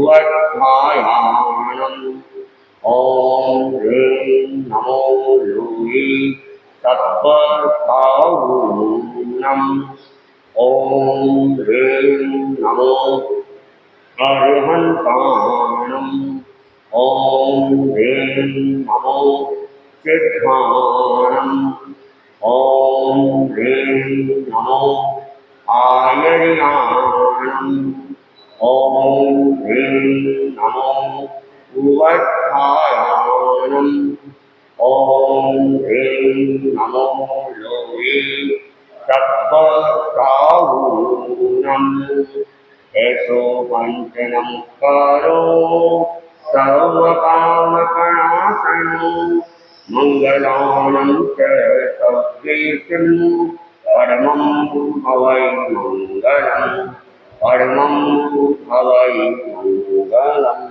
भुवद्धायानम् ॐ ह्रीं नमो योगी तत्परतावूनम् ॐ ह्रीं नमो अरिहन्ताणम् ॐ ह्रीं नमो सिद्धाणम् ॐ ह्रीं नमो आयर्याणम् ॐ ह्रीं नमो भुवद्धायानम् ॐ ह्रीं नमो योगी तत्परतावूनम् ऐसो पंचनमस्कारो सर्वकामप्रणाशनो मंगलानं च सर्वेषु परमं भवै मंगलम् परमं भवै मंगलम्।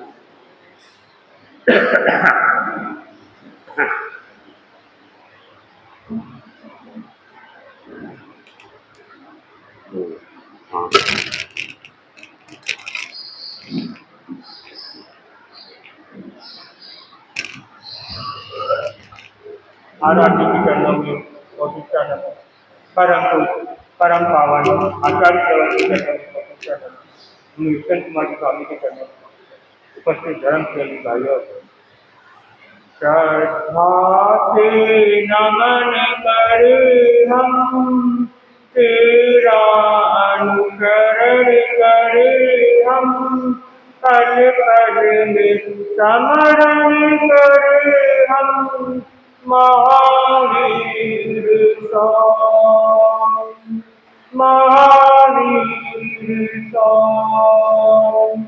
आराध्य के चरणों में प्रतिष्ठा करना, परम पावन आचार्य केवल के चरणों में प्रतिष्ठा करना, विष्णु कुमार स्वामी के चरणों में उपस्थित धर्म के भाइयों श्रद्धा से नमन करे हम तेरा अनुसरण करे हम पल पल में स्मरण करे हम महावीर स्वामी महावीर स्वामी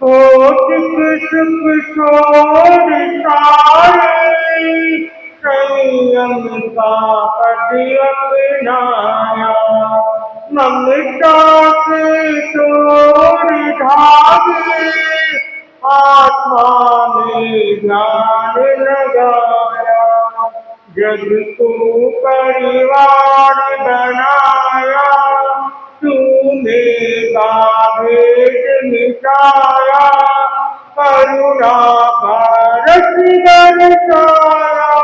कौशिक सुख छोड़ सारे संयम का पद अपनाया ममता के तोड़ धागे आत्मा में ज्ञान लगाया जग को परिवार बनाया तूने का भेद मिटाया करुणा का रस बरसाया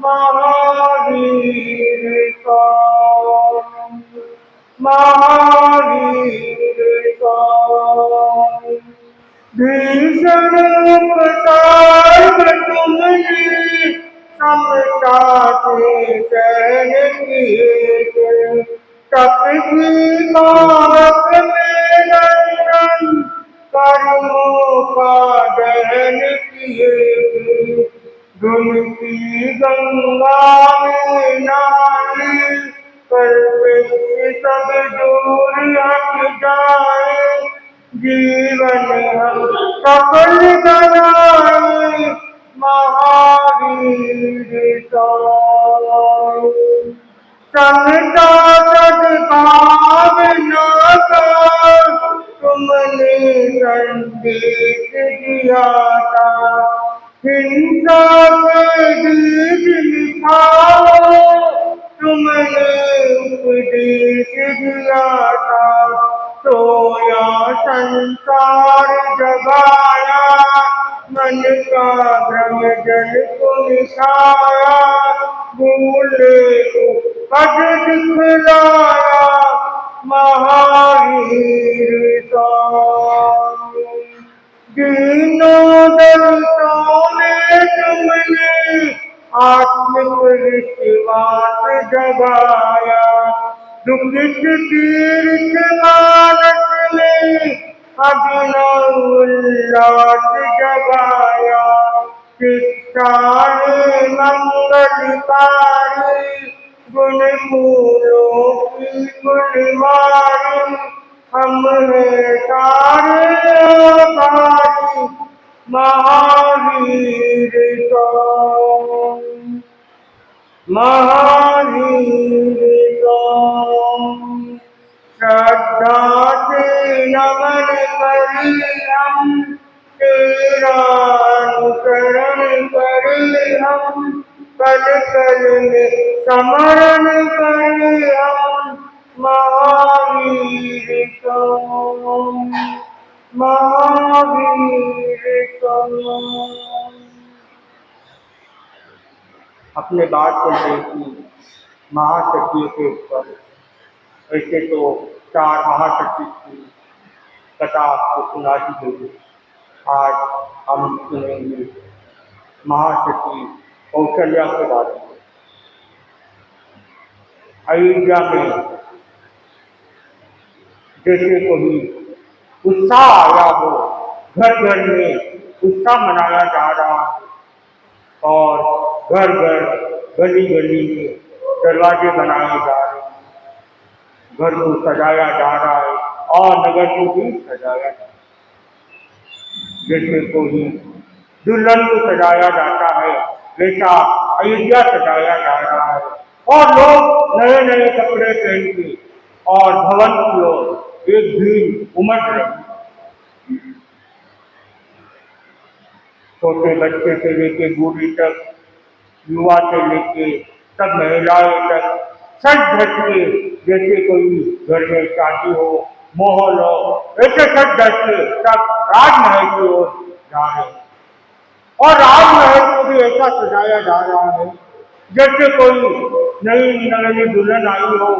महावीर स्वामी महावीर स्वामी भीषण उपसार तुमने समता से सहन किए तप की मारक में नंदन कर्मों का दहन किए गुमती गंगा में नाली पर सब दूर हट जाए जीवन हम सफल बनाए महावीर स्वामी समता सद्भावना का तुमने संदेश दिया था हिंसा के बीज लिखाओ तुमने उपदेश दिया था सोया संसार जगाया मन का भ्रम जल को मिटाया भूले को पद दिखलाया महावीर स्वामी दीनों दलितों में तुमने आत्मिक विश्वास जगाया दुखित पीड़ित मानस में अभिनव उल्लास जगाया शिक्षा ने मंगलकारी गुण फूलों की फुलवारी हम हैं सारे आभारी महावीर स्वामी महावीर स्वामी श्रद्धा से नमन करी हम तेरा अनुसरण करी हम पल पल में स्मरण करी हम महावीर स्वामी महावीर अपने बात को देखी महासचिव के ऊपर। वैसे तो 4 महासचिव की कथा आपको सुना दी गई। आज हम सुनेंगे महासचिव कौशल्या के बारे में। अयोध्या में जैसे कोई उत्साह आया हो, घर घर में उत्साह मनाया जा रहा है और घर घर गली गली में दरवाजे बनाए जा रहे हैं, घर को सजाया जा रहा है और नगर को भी सजाया जा रहा है। जैसे कोई दुल्हन को सजाया जाता है वैसा अयोध्या सजाया जा रहा है और लोग नए नए कपड़े पहन के और भवन की ओर एक भीड़ उमड़ रही है। छोटे बच्चे से लेके बूढ़ी तक, युवा से लेके सब महिलाएं तक सज धज के जैसे कोई घर में शादी हो, माहौल हो, ऐसे सज धज के सब राजमहल की ओर जा रहे हैं और राजमहल को भी ऐसा सजाया जा रहा है जैसे कोई नई नवेली दुल्हन आई हो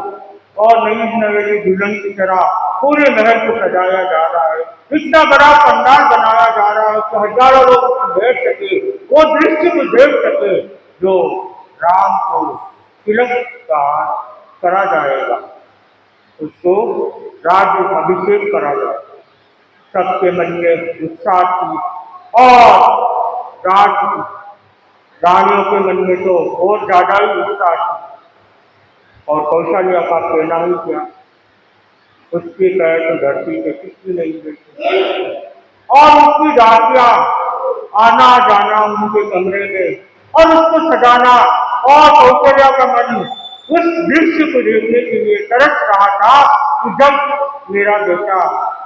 और नई नवेली दुल्हन की तरह पूरे महल को सजाया जा रहा है। इतना बड़ा पंडाल बनाया जा रहा है कि हजारों लोग बैठ सके, वो दृश्य को देख सके जो राम को तिलक का करा जाएगा, उसको राज्य अभिषेक करा जाएगा। सबके मन में उत्साह थी और रानियों के मन में तो और ज्यादा ही उत्साह थी। और कौशल्या का कहना ही क्या, उसके पैर तो धरती पे किसी नहीं बैठी और उसकी दासियां आना जाना उनके कमरे में और उसको सजाना और कौशल्या का मन उस दृश्य को देखने के लिए तरस रहा था कि जब मेरा बेटा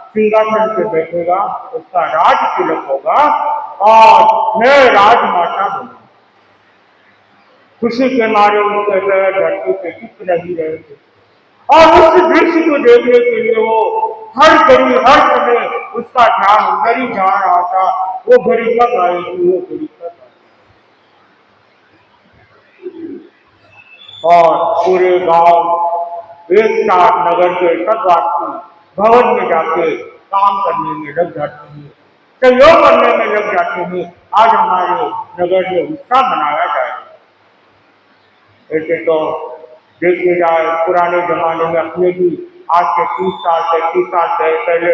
सिंहासन पे बैठेगा, उसका राज तिलक होगा और मैं राजमाता बनूंगा। खुशी के मारे उनके पैर धरती पे टिक नहीं रहे थे और उस दृश्य को देखने के लिए वो हर घड़ी हर समय उसका ध्यान उधर ही जा रहा था। वो घड़ी कब आएगी, वो घड़ी कब आएगी। और पूरे गांव एक साथ नगर के सब वासी भवन में जाके काम करने में लग जाते हैं, सहयोग करने में लग जाते हैं। आज हमारे नगर में उत्साह मनाया जाएगा। ऐसे तो देखे जाए पुराने जमाने में अपने भी आज से 30 साल 35 साल पहले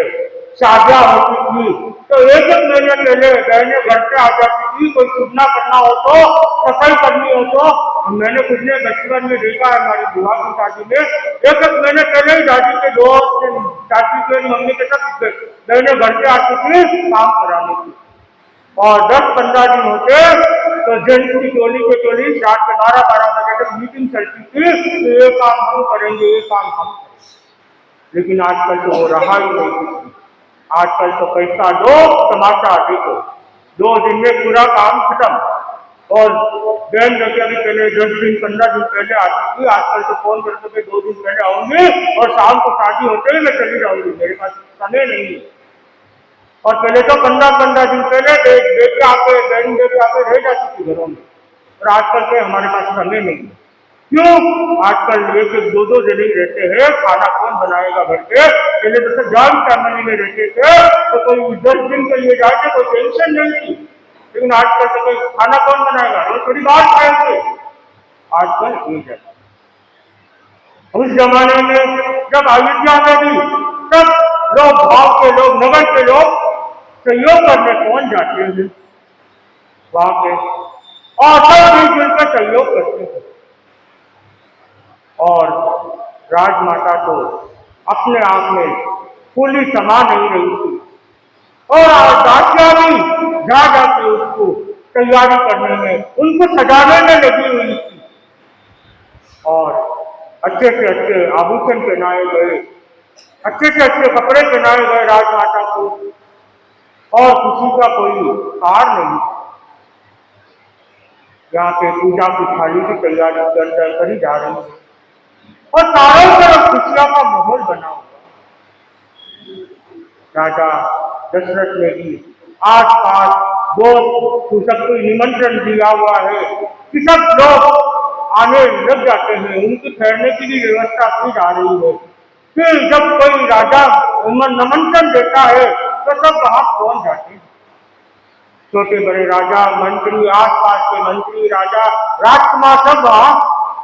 शादियां होती थी तो एक महीने पहले बहने घर से आ जाती थी। कोई सूचना करना हो तो, सफाई करनी हो तो, मैंने कुछ ने बचपन में देखा है हमारी बुआ की शादी में एक महीने पहले ही दादी के दोस्त चाची के मम्मी के साथ बहने घर से आती थी काम कराने की और 10-15 दिन होते तो जेंट्स की टोली के टोली रात के 12-12 बजे तक मीटिंग चलती थी कि ये काम हम करेंगे, ये काम हम करेंगे। लेकिन आजकल तो वो रहा ही नहीं। आजकल तो पैसा दो, तमाशा देखो, 2 दिन में पूरा काम खत्म। और बहन बेटियां भी पहले 10 दिन 15 दिन पहले आती थी, आजकल तो फोन करके 2 दिन पहले आऊंगी और शाम को शादी होते ही मैं चली जाऊंगी, मेरे पास समय नहीं है। और पहले तो 15-15 दिन पहले बेटी आके बहन बेटी आके रह जाती थी घरों में और आजकल के हमारे पास समय नहीं। क्यों? आजकल 1-2 जने रहते हैं, खाना कौन बनाएगा घर पे। पहले तो सब जॉइंट फैमिली में रहते थे तो कोई 10 दिन के लिए जाके कोई टेंशन नहीं थी, लेकिन आजकल तो कोई खाना कौन बनाएगा, रोज थोड़ी बात खाएंगे। आजकल ये है। उस जमाने में जब अयोध्या में भी सब लोग गांव के लोग नगर के लोग सहयोग करने पहुंच जाते हैं वहां पे और सब मिलजुल कर सहयोग करते हैं और राजमाता तो अपने आप में फूली समा नहीं रही थी और दासियां भी जा जाके उसको तैयारी करने में, उनको सजाने में लगी हुई थी और अच्छे से अच्छे आभूषण पहनाए गए, अच्छे से अच्छे कपड़े पहनाए गए राजमाता को और किसी का कोई हार नहीं। यहाँ पे पूजा की थाली की तैयारी करी जा रही है और चारों तरफ खुशियों का माहौल बना हुआ। राजा दशरथ ने भी आस पास दोस्त सबको निमंत्रण दिया हुआ है कि सब लोग आने लग जाते हैं, उनकी ठहरने की भी व्यवस्था की जा रही है। फिर जब कोई राजा निमंत्रण देता है तो सब वहां पहुंच जाते हैं। छोटे बड़े राजा, मंत्री, आसपास के मंत्री, राजा, राजकुमार सब वहां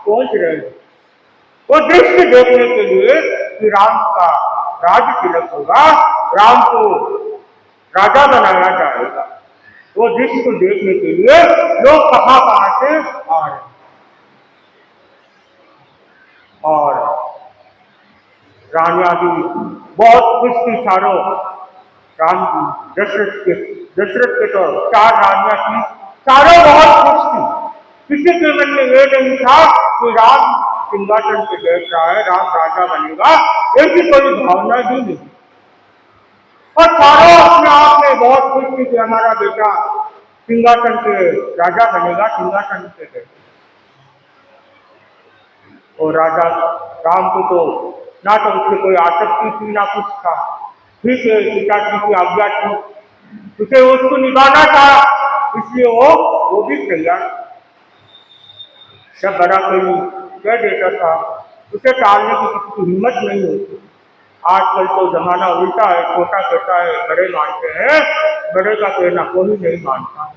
पहुंच रहे हैं वो दृश्य देखने के लिए कि राम का राज तिलक होगा, राम को राजा बनाया जाएगा। वो दृश्य को देखने के लिए लोग कहां कहां से आ रहे हैं। और रानियां भी बहुत खुश थी चारों, राम जी दशरथ के तो 4 रानियां थी, चारों बहुत खुश थी। किसी के मन में ये नहीं था कि राम सिंहासन पे बैठ रहा है, राम राजा बनेगा, ऐसी कोई भावना ही नहीं। और चारों अपने आप में बहुत खुश थी कि हमारा बेटा सिंहासन पे राजा बनेगा, सिंहासन पे बैठेगा। और राजा राम को तो ना तो उससे कोई आसक्ति थी ना कुछ था, ठीक है पिताजी की आज्ञा थी, उसे उसको निभाना था, इसलिए वो भी तैयार। जब बड़ा कोई कह देता था उसे टालने की किसी की हिम्मत नहीं होती। आजकल तो जमाना उल्टा है, छोटा कहता है बड़े मानते हैं, बड़े का कहना कोई नहीं मानता।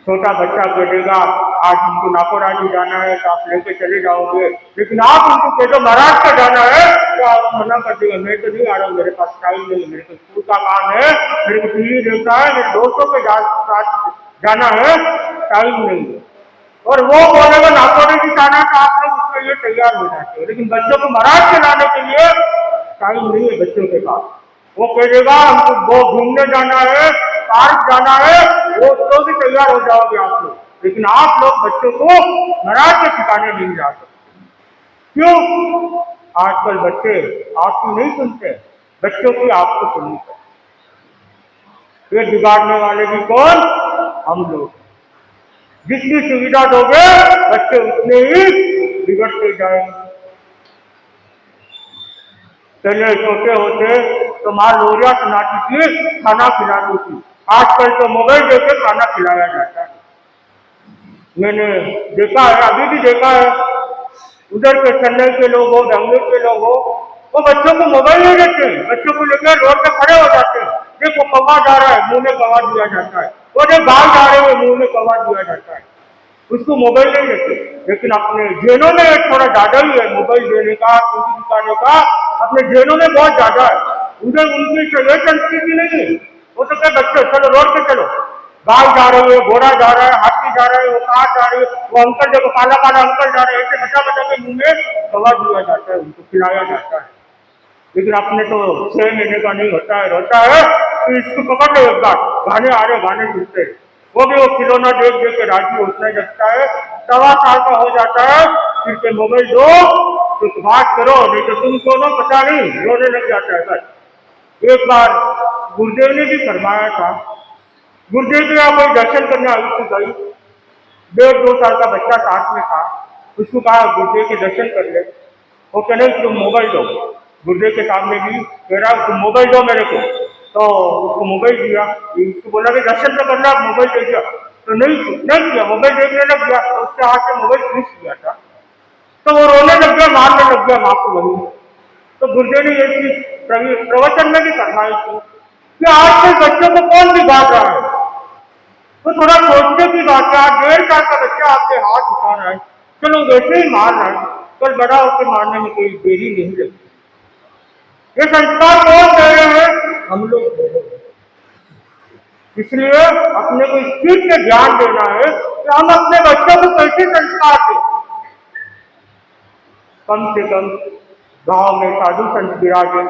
छोटा बच्चा कहेगा आज उनको नाकोराजी जाना है तो आप लेके चले जाओगे, लेकिन आप उनको कह दो महाराज का जाना है तो आप मना कर देगा, मैं तो नहीं आ रहा हूँ, मेरे पास टाइम नहीं, मेरे को स्कूल का काम है, मेरे को टीवी देखना है, मेरे दोस्तों के साथ जाना है, टाइम नहीं है। और वो बोलेगा नाकोराजी जाना तो आप लोग उसके लिए तैयार हो जाते हो, लेकिन बच्चों को महाराज के लाने के लिए टाइम नहीं है बच्चों के पास। वो कह देगा हमको वो घूमने जाना है, पार्क जाना है, वो तो भी तैयार हो जाओगे आप लोग, लेकिन आप लोग बच्चों को महाराज के ठिकाने नहीं जा सकते। क्यों? आजकल बच्चे आपकी नहीं सुनते, बच्चों की आपको सुननी चाहिए। ये बिगाड़ने वाले भी कौन? हम लोग। जितनी सुविधा दोगे बच्चे उतने ही बिगड़ते जाएंगे। पहले छोटे होते तो माँ लोरिया सुनाती थी, खाना खिलाती थी, आजकल तो मोबाइल देकर खाना खिलाया जाता है। मैंने देखा है, अभी भी देखा है, उधर के चेन्नई के लोग हो, बेंगलुरु के लोग हो, वो बच्चों को मोबाइल नहीं देते, बच्चों को लेकर रोड पे खड़े हो जाते हैं, देखो कौवा जा रहा है मुंह में कौवा दिया जाता है, वो जो गाय जा रहे हैं मुंह में कौवा दिया जाता है, उसको मोबाइल नहीं देते। लेकिन अपने जैनों में थोड़ा ज्यादा ही है मोबाइल देने का, टीवी दिखाने का, अपने जैनों में बहुत ज्यादा है, उधर उनकी संस्कृति नहीं है। वो तो क्या बच्चे चलो रोड पे चलो, गाय जा रही है, घोड़ा जा रहा है, हाथी जा रहा है, वो कार जा रही है, वो अंकल देखो काला काला अंकल जा रहे हैं, ऐसे बचा बचा के मुंह में कवा दिया जाता है, उनको खिलाया जाता है। लेकिन अपने तो 6 महीने का नहीं होता है, रोता है तो इसको पकड़ लो एक बार, गाने आ रहे गाने सुनते, वो भी वो खिलौना देख देख के राजी होता लगता है, 1.25 साल का हो जाता है, फिर के मोबाइल दो तो बात करो, नहीं तो तुम दोनों पता नहीं रोने लग जाता है। बस एक बार गुरुदेव ने भी फरमाया था, गुरुदेव के यहाँ कोई दर्शन करने आई थी, गई 1.5-2 साल का बच्चा साथ में था, उसको कहा गुरुदेव के दर्शन कर ले, वो कह नहीं तुम मोबाइल दो, गुरुदेव के सामने भी कह रहा तुम मोबाइल दो मेरे को, तो उसको मोबाइल दिया, उसको बोला कि दर्शन तो करना, मोबाइल दे दिया, तो नहीं किया, मोबाइल देखने लग गया, तो उसके हाथ से मोबाइल खींच दिया था, तो वो रोने लग गया, मारने लग गया माँ को वही। तो गुरुदेव ने ये चीज प्रवचन में भी फरमाई थी कि आजकल बच्चों को कौन बिगाड़ रहा है, तो थोड़ा सोचने की बात है, 1.5 साल का बच्चा आपके हाथ उठा रहा है, चलो वैसे ही मार रहा है, कल बड़ा होकर मारने में कोई देरी नहीं लगती। ये संस्कार कौन दे रहे हैं? हम लोग दे रहे हैं। इसलिए अपने को इस चीज पे ध्यान देना है कि हम अपने बच्चों को कैसे संस्कार दें। कम से कम गांव में साधु संत विराजे,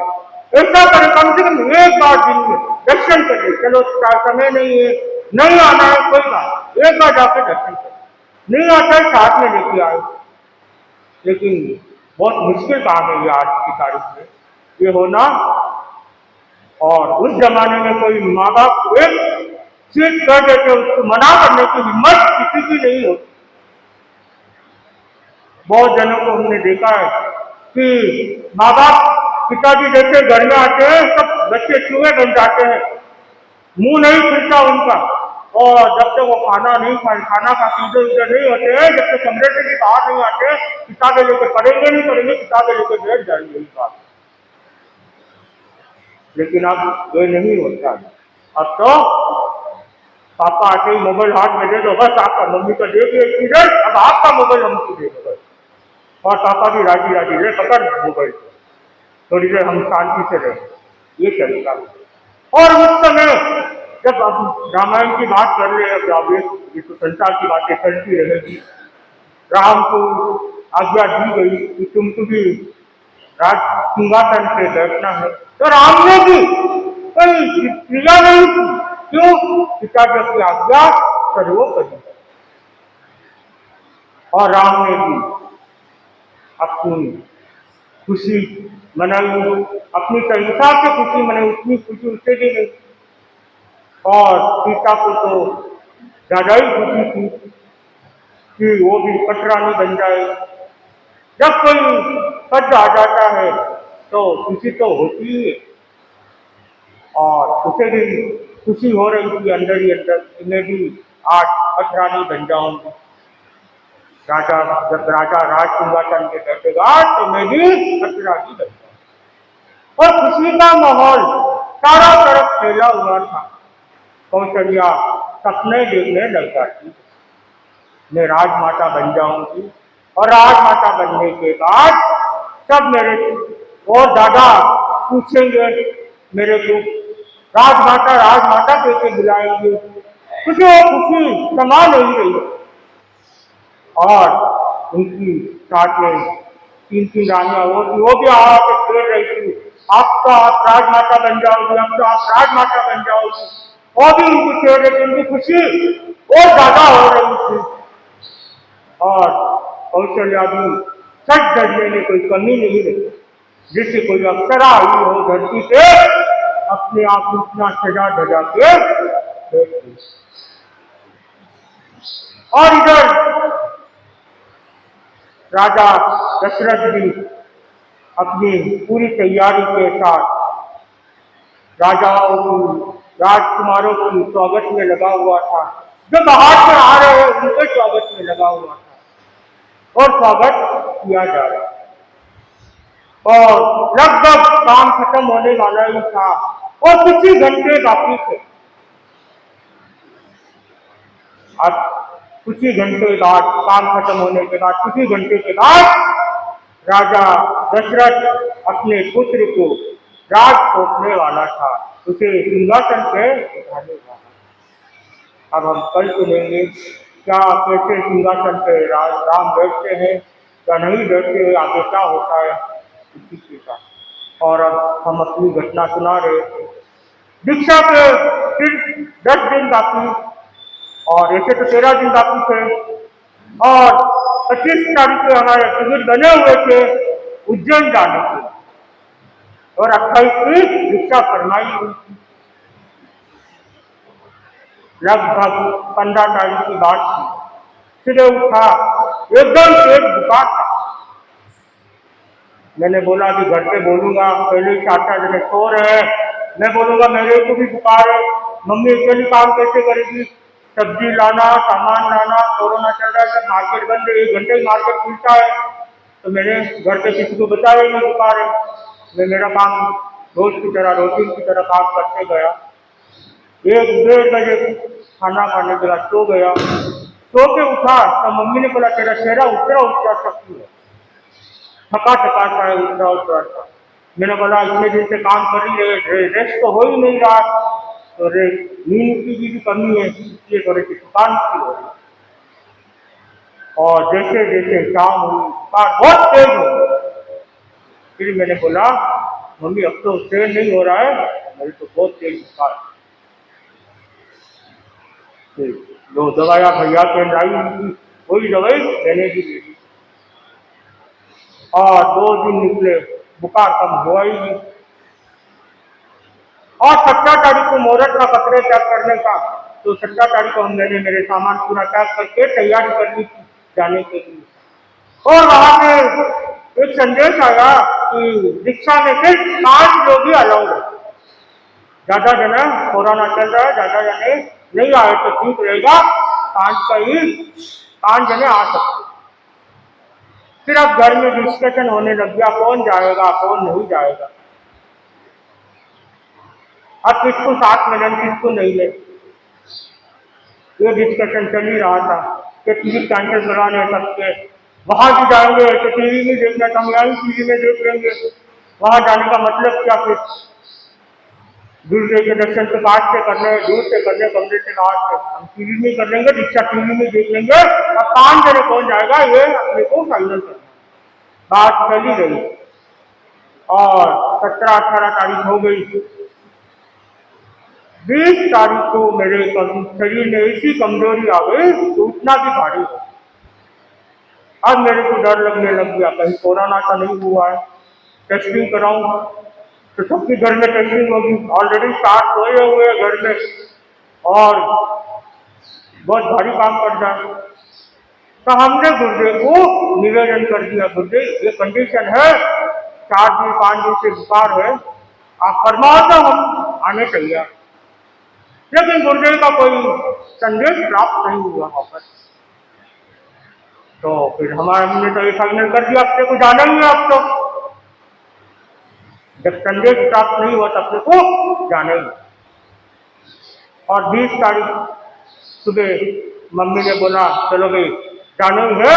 ऐसा करें, कम से कम एक बार दिन में दर्शन करें, चलो समय नहीं है, नहीं आना है कोई बात, एक बार जाकर दर्शन करें, नहीं आता है साथ में लेके आए। लेकिन बहुत मुश्किल काम है ये आज की तारीख में ये होना, और उस जमाने में कोई माँ बाप एक चीज कर देते उसको मना करने की हिम्मत किसी की नहीं होती। बहुत जनों को हमने देखा है कि माँ बाप पिताजी जैसे घर में आते हैं सब बच्चे चूहे बन जाते हैं, मुंह नहीं खुलता उनका। और जब तक वो खाना खा के इधर उधर नहीं होते हैं, जब तक कमरे से भी बाहर नहीं आते, किताबें लेके पढ़ेंगे नहीं पढ़ेंगे, किताबें लेके बैठ जाएंगे इस बात। लेकिन अब ये नहीं होता। अब तो पापा आके ही मोबाइल हाथ में दे दो, बस आपका मम्मी का दे दिया इधर, अब आपका मोबाइल हमको दे दो बस। और पापा भी राजी राजी ले पकड़ मोबाइल, थोड़ी देर हम शांति से रहे, ये चलता। और उस समय जब अब रामायण की बात कर रहे हैं, अब ये तो संसार की बातें चलती रहेगी। राम को आज्ञा दी गई कि तुमको भी राज सिंहासन पे बैठना है, तो राम ने भी कोई क्रिया नहीं की। क्यों? पिताजी की आज्ञा सर्वोपरि है। और राम ने भी अपनी खुशी मनाई, अपनी हिसाब से खुशी मनाई, उतनी खुशी उससे भी नहीं। और सीता को तो ज्यादा ही खुशी थी कि वो भी पटरानी बन जाए। जब कोई पद आ जाता है तो खुशी तो होती ही है। और उसे भी खुशी हो रही थी अंदर ही अंदर कि मैं भी आज पटरानी बन जाऊंगी। राजा जब राजा राज सिंहासन पे बैठेगा तो मैं भी पटरानी बन जाऊंगी। और खुशी का माहौल चारों तरफ फैला हुआ था। कौशल्या सपने देखने लग जाती, मैं राजमाता बन जाऊंगी, और राजमाता बनने के बाद सब मेरे और दादा पूछेंगे मेरे को, राजमाता राजमाता कहते बुलाएंगे। खुशी और खुशी समा नहीं रही। और उनकी साथ में तीन तीन रानियां वो भी आके खेल रही थी, अब तो आप राजमाता बन जाओगी, अब तो आप राजमाता बन जाओगी। वो भी उनकी खेल रही थी, उनकी खुशी और ज्यादा हो रही थी। और कौशल्या भी सच धरने में कोई कमी नहीं रही। जिससे कोई अप्सरा आई हो धरती पे, अपने आप को इतना सजा धजा के बैठ गई। और इधर राजा दशरथ भी अपनी पूरी तैयारी के साथ राजाओं की राजकुमारों की स्वागत में लगा हुआ था। जो बाहर से आ रहे हैं उनके स्वागत में लगा हुआ था और स्वागत किया जा रहा है। और लगभग काम खत्म होने वाला ही था और कुछ ही घंटे बाकी थे। अब कुछ ही घंटे बाद, काम खत्म होने के बाद कुछ ही घंटे के बाद राजा दशरथ अपने पुत्र को राज सौंपने वाला था, उसे सिंहासन पे बिठाने वाला। अब हम कल सुनेंगे क्या कैसे सिंहासन पे राम बैठते हैं या नहीं बैठते, आगे क्या होता है इसी के साथ। और अब हम अपनी घटना सुना रहे थे। दीक्षा के फिर 10 दिन बाकी, और ऐसे तो 13 दिन बाकी थे। और 25 तारीख को हमारे टिकट बने हुए थे उज्जैन जाने के, और 28 की दीक्षा फरमाई हुई थी। लगभग 15 तारीख की बात थी। सुबह उठा, एकदम पेट बुखार था। मैंने बोला कि घर पे बोलूंगा, पहले 4 जने सो रहे हैं, मैं बोलूंगा मेरे को भी बुखार है, मम्मी अकेली काम कैसे करेगी, सब्जी लाना, सामान लाना, कोरोना चल रहा है, सब मार्केट बंद है, 1 घंटे ही मार्केट खुलता है। तो मैंने घर पे किसी को बताया ही नहीं बुखार है। मैं मेरा काम रोज की तरह रूटीन की तरह काम करते गया। 1-1:30 बजे खाना खाने के बाद सो गया। सो के उठा तो मम्मी ने बोला तेरा चेहरा उतरा सकती है, थका थका सा है, उतरा सा। मैंने बोला इतने दिन से काम कर ही रहे, रेस्ट तो हो ही नहीं रहा, तो नींद की भी कमी है, इसलिए थोड़ी सी थकान की हो रही। और जैसे जैसे शाम हुई बुखार बहुत तेज हो। फिर मैंने बोला मम्मी अब तो तेज नहीं हो रहा है, मेरी तो बहुत तेज बुखार। जो दवाइयाँ भैया के लाई वही दवाई मैंने भी ले ली, और 2 दिन निकले, बुखार कम हुआ ही नहीं। और 17 तारीख को मुहूर्त का कपड़े पैक करने का, तो 17 तारीख को मैंने मेरे सामान पूरा पैक करके तैयारी कर ली थी जाने के लिए। और वहां पे एक संदेश आया कि दीक्षा में सिर्फ 5 लोग ही अलाउड है। ज्यादा जने कोरोना चल रहा है, ज्यादा जने नहीं आए तो ठीक रहेगा, 5 जने आ सकते। फिर अब घर में डिस्कशन होने लग गया कौन जाएगा कौन नहीं जाएगा, अब किसको साथ में लें किसको नहीं ले, ये डिस्कशन चल ही रहा था कि टीवी कैंसिल कराने सकते, वहां भी जाएंगे तो टीवी में देखना था, हम टीवी में देख लेंगे, वहां जाने का मतलब क्या, फिर दुर्गे के दर्शन तो काट से करने, दूर से करने, कमरे से काट से, हम टीवी में कर लेंगे, दीक्षा टीवी में देख लेंगे। अब 5 जने कौन जाएगा ये अपने को फाइनल करना, बात चली गई और 17-18 तारीख हो गई। 20 तारीख को मेरे शरीर में ऐसी कमजोरी आ गई तो उतना भी भारी हो, अब मेरे को डर लगने लग गया कहीं कोरोना का नहीं हुआ है, टेस्टिंग कराऊं तो सबके घर में टेस्टिंग होगी, ऑलरेडी 7 सोए हुए हैं घर में और बहुत भारी काम पड़ जाए। तो हमने गुरुदेव को निवेदन कर दिया, गुरुदेव ये कंडीशन है, 4 दिन 5 दिन से बुखार है, आप फरमाओ तो हम आने चाहिए, लेकिन गुरुदेव का कोई संदेश प्राप्त नहीं हुआ वहां पर। तो फिर हमने तो ये फाइनल कर दिया अपने को जाना ही है, अब तो जब संदेश प्राप्त नहीं हुआ तब अपने को जाना ही। और 20 तारीख सुबह मम्मी ने बोला चलो भाई जाना ही है,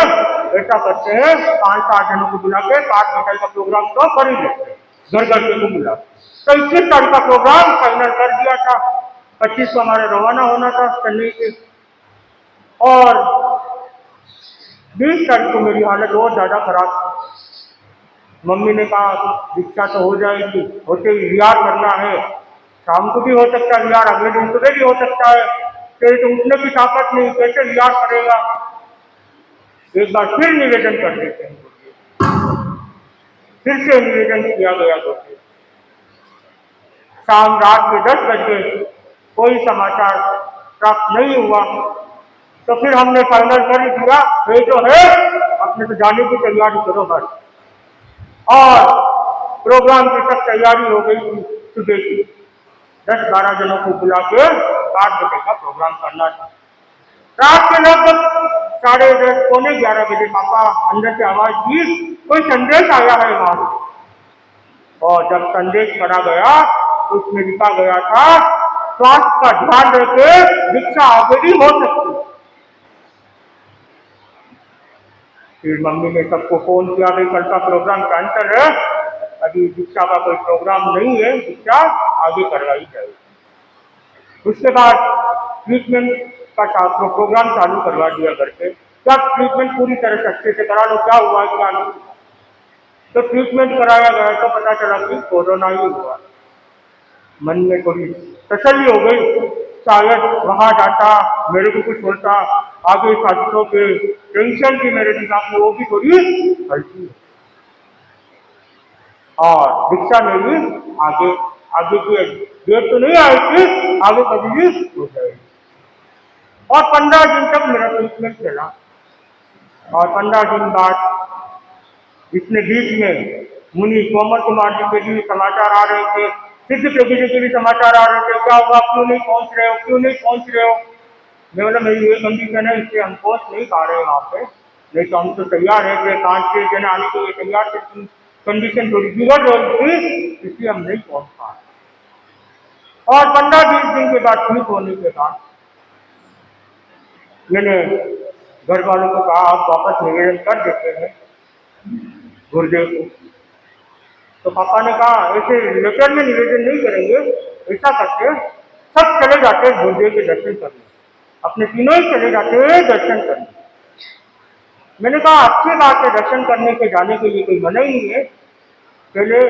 ऐसा करते हैं 5-7 जनों को बुला के 5 मिठाई का प्रोग्राम तो कर ही लेते, घर घर के को बुला। तो 21 तारीख का प्रोग्राम फाइनल कर दिया था, 25 को हमारे रवाना होना था चेन्नई से, और 20 तारीख को मेरी हालत बहुत ज्यादा खराब थी। मम्मी ने कहा दीक्षा तो हो जाएगी, होते ही रियार करना है, शाम को भी हो सकता है रियार, अगले दिन सुबह भी हो सकता है, तेरे तो उठने की ताकत नहीं, कैसे रियार करेगा। एक बार फिर निवेदन कर देते हैं, फिर से निवेदन किया गया गुरुदेव। शाम रात के 10 बजे कोई समाचार प्राप्त नहीं हुआ, तो फिर हमने फाइनल कर दिया ये जो है अपने तो जाने की तैयारी करो बस, और प्रोग्राम की सब तैयारी हो गई थी। सुबह की 10-12 जनों को बुला के 8 बजे का प्रोग्राम करना था। रात के लगभग 10:30 11 बजे पापा अंदर से आवाज दी कोई संदेश आया है वहां से, और जब संदेश पढ़ा गया उसमें लिखा गया था स्वास्थ्य का ध्यान रखे दीक्षा आगे भी हो सकती। फिर मम्मी ने सबको फोन किया भाई कल का प्रोग्राम कैंसिल है, अभी दीक्षा का कोई प्रोग्राम नहीं है, दीक्षा आगे करवाई जाएगी। उसके बाद ट्रीटमेंट का प्रोग्राम चालू करवा दिया घर पे, जब ट्रीटमेंट पूरी तरह से अच्छे से करा लो क्या हुआ क्या नहीं, तो ट्रीटमेंट कराया गया तो पता चला कि कोरोना ही हुआ। मन में थोड़ी तसल्ली हो गई, शायद वहां जाता मेरे को कुछ होता, आगे छात्रों के टेंशन की मेरे दिमाग में वो भी थोड़ी हल्की, और दीक्षा में भी आगे आगे की डेट तो नहीं आई थी, आगे कभी भी हो जाएगी। और 15 दिन तक मेरा ट्रीटमेंट चला, और 15 दिन बाद इसमें बीच में मुनि कोमल कुमार जी के भी समाचार आ रहे थे, सिद्ध प्रभु जी के भी समाचार आ रहे थे, क्या हुआ क्यों नहीं पहुंच रहे हो क्यों नहीं पहुंच रहे हो। मैं बोला मेरी ये कंडीशन है इससे हम पहुंच नहीं पा रहे वहां पे, नहीं तो हम तो तैयार है कि 5-6 जन आने के लिए तैयार थे, कंडीशन थोड़ी बिगड़ रही थी इसलिए हम नहीं पहुंच पा रहे। और 15-20 दिन के बाद ठीक होने के बाद मैंने घर वालों को कहा आप वापस निवेदन कर देते हैं गुरुदेव को, तो पापा ने कहा ऐसे लेटर में निवेदन नहीं करेंगे, ऐसा करते सब चले जाते हैं गुरुदेव के दर्शन करने, अपने तीनों ही चले जाते हैं दर्शन करने। मैंने कहा अच्छी बात है दर्शन करने के जाने के लिए कोई मना ही नहीं है, पहले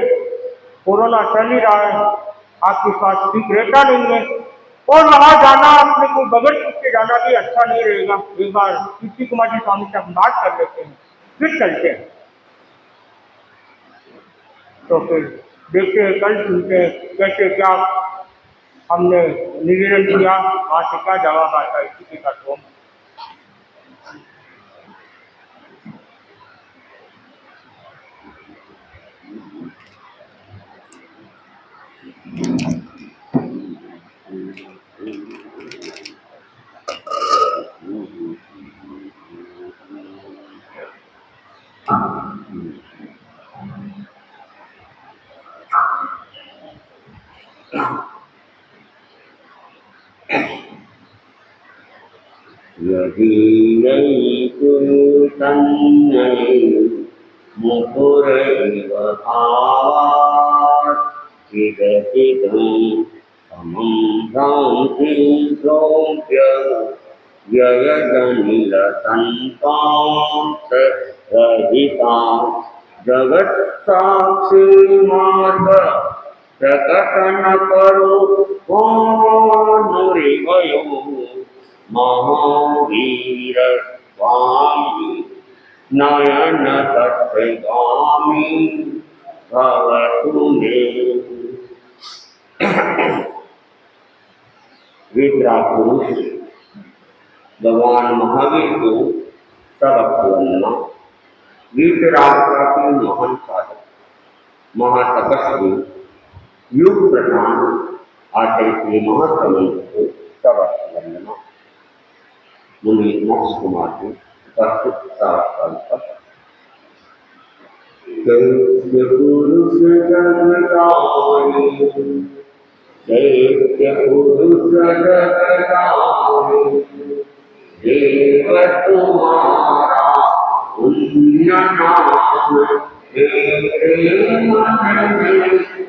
कोरोना चल ही रहा है, आपके स्वास्थ्य ठीक रहता नहीं है, और वहां जाना अपने को बगैर पूछ के जाना भी अच्छा नहीं रहेगा, एक बार कीर्ति कुमार जी स्वामी से हम बात कर लेते हैं फिर चलते हैं। तो फिर देखते हैं कल सुनते हैं कैसे क्या हमने निवेदन किया, वहां से क्या जवाब आता है इसी के साथ हम यदीयैतु तन्मयि मुहुरैव भावात् चिदचिदं समं भ्रान्तिं द्रव्य व्ययदनिलसन्तान्तरहिता जगत्साक्षी मार्ग प्रकटन करो भानुरिवयो महावीर स्वामी नयन तत्गामी भवतु मे। वितराग पुरुष भगवान महावीर को सबक वंदना। वितराग का महान साधक महातपस्वी युग प्रधान आचार्य श्री महासमंत को सबक वंदना। मुनि मोक्ष कुमार को उपस्थित सावधान दैत्य पुरुष जगदानि दैत्य पुरुष जगदानि देव तुम्हारा पुण्य नाम तेरे मन में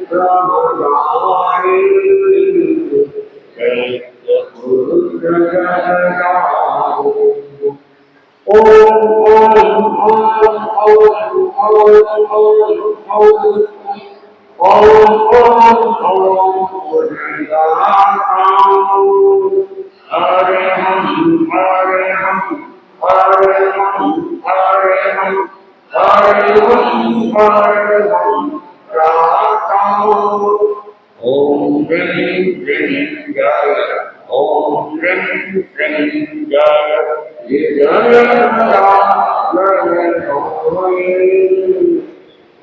ब्रह्मचारी दैत्य पुरुष जगदानि। ओम ओम ओम हरे हम हरे हम हरे हम हरे हम हरे हम हरे हम ओम ह्रीं श्रीं जय ओम ह्रीं श्रीं जय जय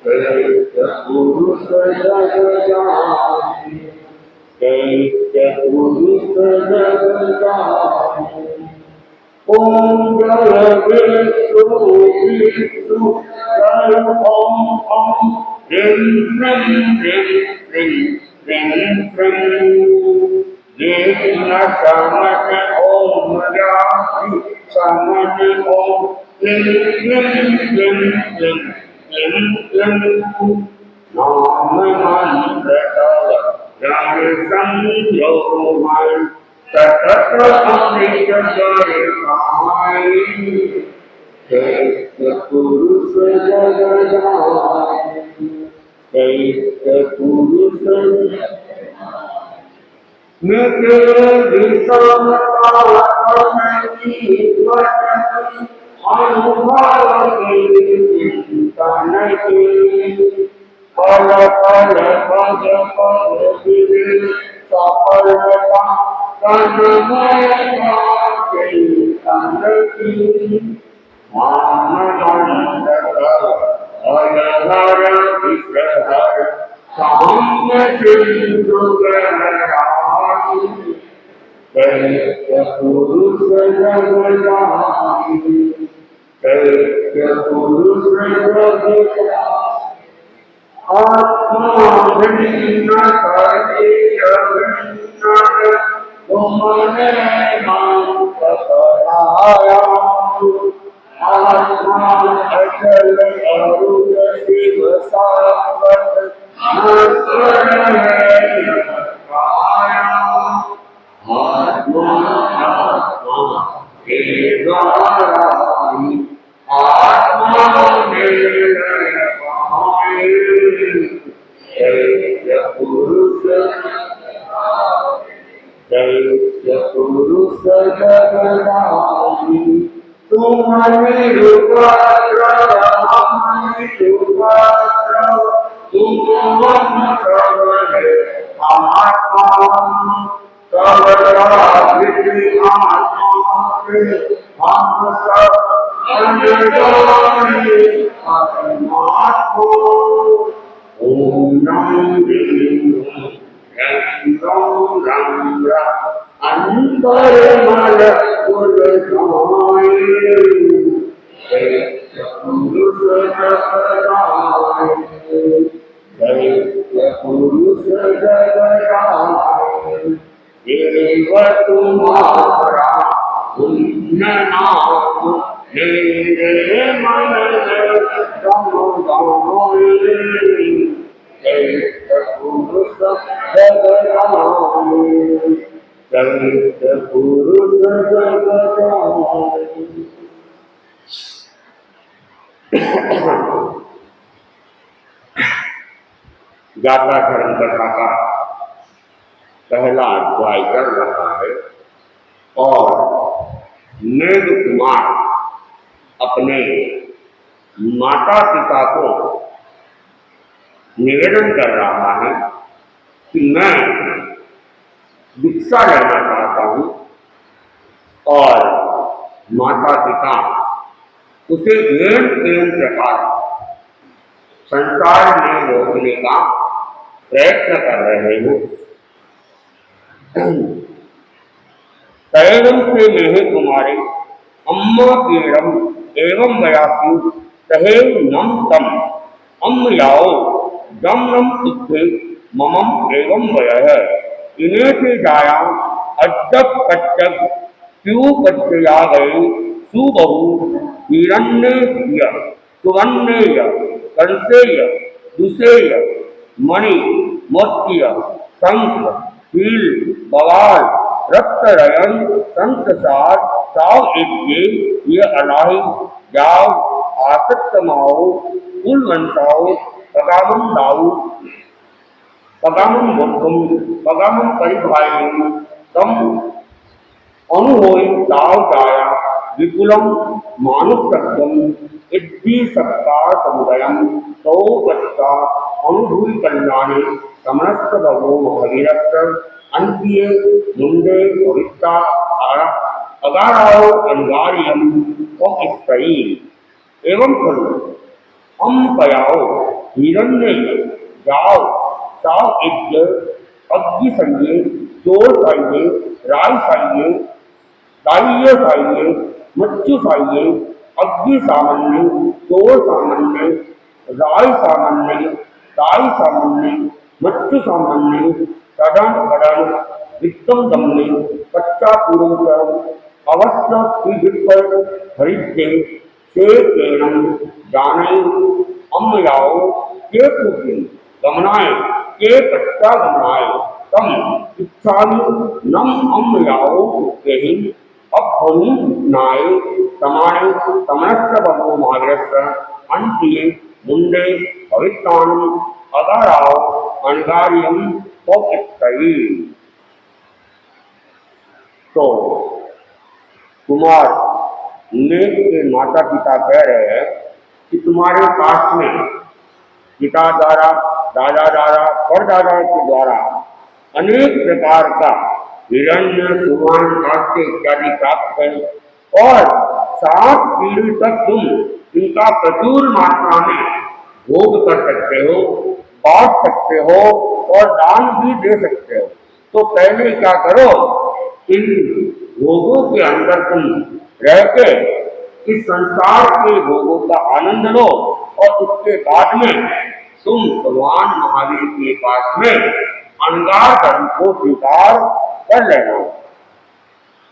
दैत्य पुरुष जगदानि दैत्य पुरुष जगदानि। ओम जय विष्णु विष्णु जय ओम ओम ह्रीं श्रीं ह्रीं श्रीं ह्रीं श्रीं ये न समन ओम राधि समन ओम क्लीं क्लीं क्लीं क्लीं क्लीं क्लीं नाम मंत्र तव ज्ञान संयोगमय सतत अमृत बरसाई दैत्य पुरुष जगदानि दैत्य पुरुष मेरे विषमता अनंती अनुभव की चिंतन की पल पल पद पद विधि सफलता तन्मय चिंतन की मानदंड अयहर विषहर साम्य सिंधु गहराई दैत्य पुरुष जगदानि दैत्य पुरुष जगदानि। आत्मा भिन्न शरीर भिन्न तुमने नाम पकड़ाया आत्मा अचल अरुण शिव सावत नश्वर है पाया आत्मा आत्मा के द्वारा आत्मा निर्णय पाए दैत्य पुरुष जगदानि। तुम निरुपद्र हम निरुपद्र तुम हम सब है आत्मा सबराधि आत्मा से हम सब अंजनी परमात्मा। ओम नमः अंतर मल कुल जाए दैत्य पुरुष जगदानि दैत्य पुरुष जगदानि। देव तुम्हारा पुण्य नाम मेरे मन में समुदाय चैत पुरुष जगराय चैत पुरुष जगराय। गाथा धर्म कथा का पहला अध्याय चल रहा है और मेघ कुमार अपने माता पिता को निवेदन कर रहा है कि मैं भिक्षा लेना चाहता हूँ और माता पिता उसे एवं प्रकार संसार में रोकने का प्रयत्न कर रहे हैं। तैरम से मेह कुमारी अम्मा पीड़म एवं वयासी कहे नम तम अम्म याओ जम नम उत्थे ममम एवं वयः इन्हें से जाया अज्जब कच्चक क्यों कच्चया गए सुबहु हिरण्य सुवर्णेय कंसेय दुसेय मणि मोत्य शंख शील बवाल रक्तरयन संतसार साव एक ये अलाही जाव आसक्त माओ कुलवंशाओ पगामन दाऊ पगामन बुद्धम पगामन परिभाई तम अनुभोई दाव जाया विपुलम मानुषत्वम इद्धि सत्ता समुदयम तो कच्चा अनुभूति कल्याणे समस्त भगो महावीरस्य अंत्ये मुंडे भविष्या अगाराओ अनिवार्यम उपस्थयी एवं खलु हम पयाओ हिरण्य जाओ साव यज्ञ अग्नि संज्ञे चोर साइये राय साइये दाह्य साइये मच्चु साइये अग्नि सामान्य चोर सामान्य राय सामान्य दाई सामान्य मच्चु सामान्य सडन बडन विक्रम दमने कच्चा पूर्व अवश्य विपर हरिते से केरम जाने अम्मयाओ के पूर्ति गमनाए के कच्चा गमनाए तम इच्छामि नम अम्मयाओ के अभ्वनु नाय समाने समस्त बभो महावीरस्य अंत्ये मुंडे भविष्यान अगाराओ अनगार्यम उपस्थयी। तो कुमार मेघ के माता पिता कह रहे हैं कि तुम्हारे पास में पिता द्वारा दादा द्वारा परदादा के द्वारा अनेक प्रकार का हिरण्य सुवर्ण कांस्य इत्यादि प्राप्त है और 7 पीढ़ी तक तुम इनका प्रचुर मात्रा में भोग कर सकते हो, बांट सकते हो और दान भी दे सकते हो। तो पहले क्या करो, इन भोगों के अंदर तुम रह के इस संसार के भोगों का आनंद लो और उसके बाद में तुम भगवान महावीर के पास में अनगार धर्म को स्वीकार कर लेना।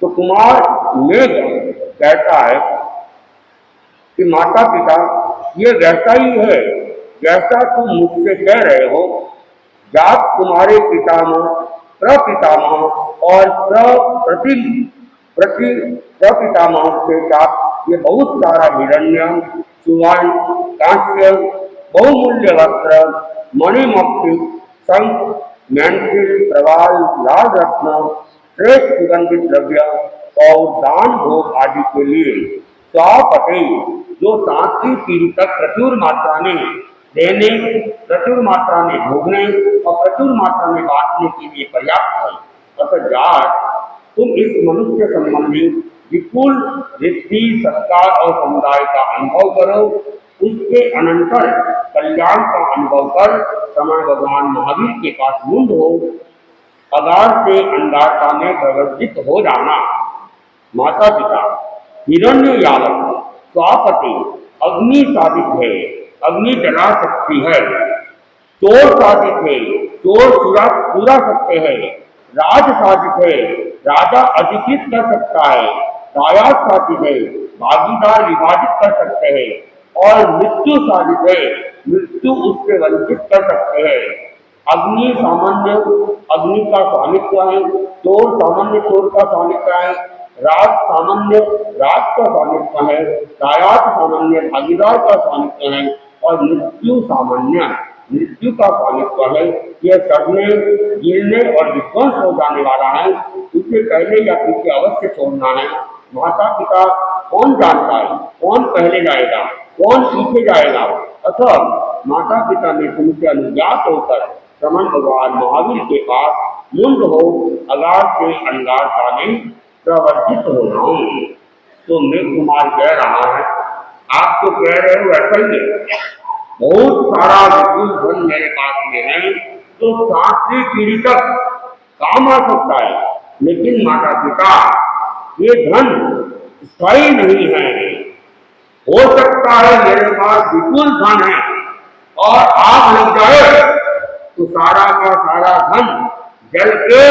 तो कुमार मेघ कहता है कि माता पिता ये वैसा ही है जैसा तुम मुझसे कह रहे हो। जात तुम्हारे पितामह प्रपितामह और प्रपितामह के साथ ये बहुत सारा हिरण्य सुवर्ण कांस्य बहुमूल्य वस्त्र मणिमक्ति शंख मैंथिल प्रवाल लाल रत्न श्रेष्ठ सुगंधित द्रव्य और दान भोग आदि के लिए स्वापते जो 7वीं पीढ़ी तक प्रचुर मात्रा में देने, प्रचुर मात्रा में भोगने और प्रचुर मात्रा में बांटने के लिए पर्याप्त है। अतः जात तुम इस मनुष्य संबंधी विपुल रिद्धि सत्कार और समुदाय का अनुभव करो, उसके अनंतर कल्याण का अनुभव कर समय भगवान महावीर के पास मुंड हो अगार से अंगारता में प्रवर्तित हो जाना। माता पिता हिरण्य यावक स्वापति अग्नि साधित है, अग्नि जला सकती है, चोर साधित है, चोर चुरा सकते हैं, राज साधित है, राजा अधिकृत कर सकता है, दायाद साधित है, भागीदार विभाजित कर सकते हैं और मृत्यु साधित है, मृत्यु उससे वंचित कर सकते हैं। अग्नि सामान्य अग्नि का स्वामित्व है, चोर सामान्य चोर का स्वामित्व है, राज सामान्य राज का स्वामित्व है, दायाद सामान्य भागीदार का स्वामित्व है और मृत्यु सामान्य मृत्यु का स्वामित्व है। यह सड़ने गिरने और विध्वंस हो जाने वाला है, उसे पहले या पीछे अवश्य छोड़ना है। माता पिता कौन जानता है कौन पहले जाएगा कौन पीछे जाएगा, अतः माता पिता ने तुमसे अनुज्ञात होकर श्रमण भगवान महावीर के पास मुंड हो अगार से अंगारता में प्रवर्तित हो रहा हूँ। तो मैं कुमार कह रहा है, आप तो कह रहे हो ऐसा ही है, बहुत सारा विपुल धन मेरे पास में है तो 7वीं पीढ़ी तक काम आ सकता है, लेकिन माता पिता ये धन स्थायी नहीं है। हो सकता है मेरे पास विपुल धन है और आग लग जाए तो सारा का सारा धन जल के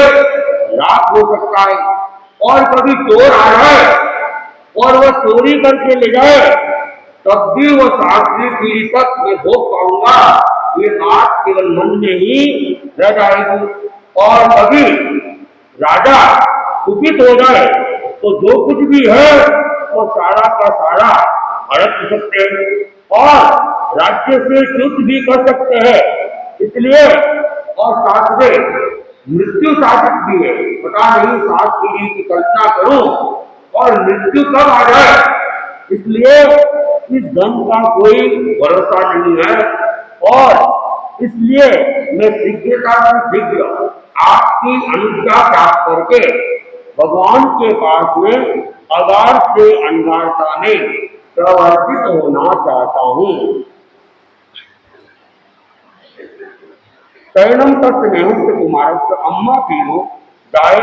राख हो सकता है, और कभी चोर आ जाए और वह चोरी करके ले जाए तब भी वो 7वीं पीढ़ी तक मैं भोग पाऊंगा। ये बात केवल मन में ही रह जाएगी। और कभी राजा कुपित हो जाए तो जो कुछ भी है वो सारा का सारा हड़प सकते हैं और राज्य से च्युत भी कर सकते हैं। इसलिए और साथ में मृत्यु शासक भी है। पता नहीं 7 पीढ़ी की कल्पना करूं और मृत्यु कब आ जाए, इसलिए इस धन का कोई भरोसा नहीं है और इसलिए मैं शीघ्रता से शीघ्र आपकी अनुज्ञा प्राप्त करके भगवान के पास में अगार से अंगारता में प्रवर्तित होना चाहता हूँ। शरणम तस्नेहस्य कुमारस्य अम्मा पीरो दाय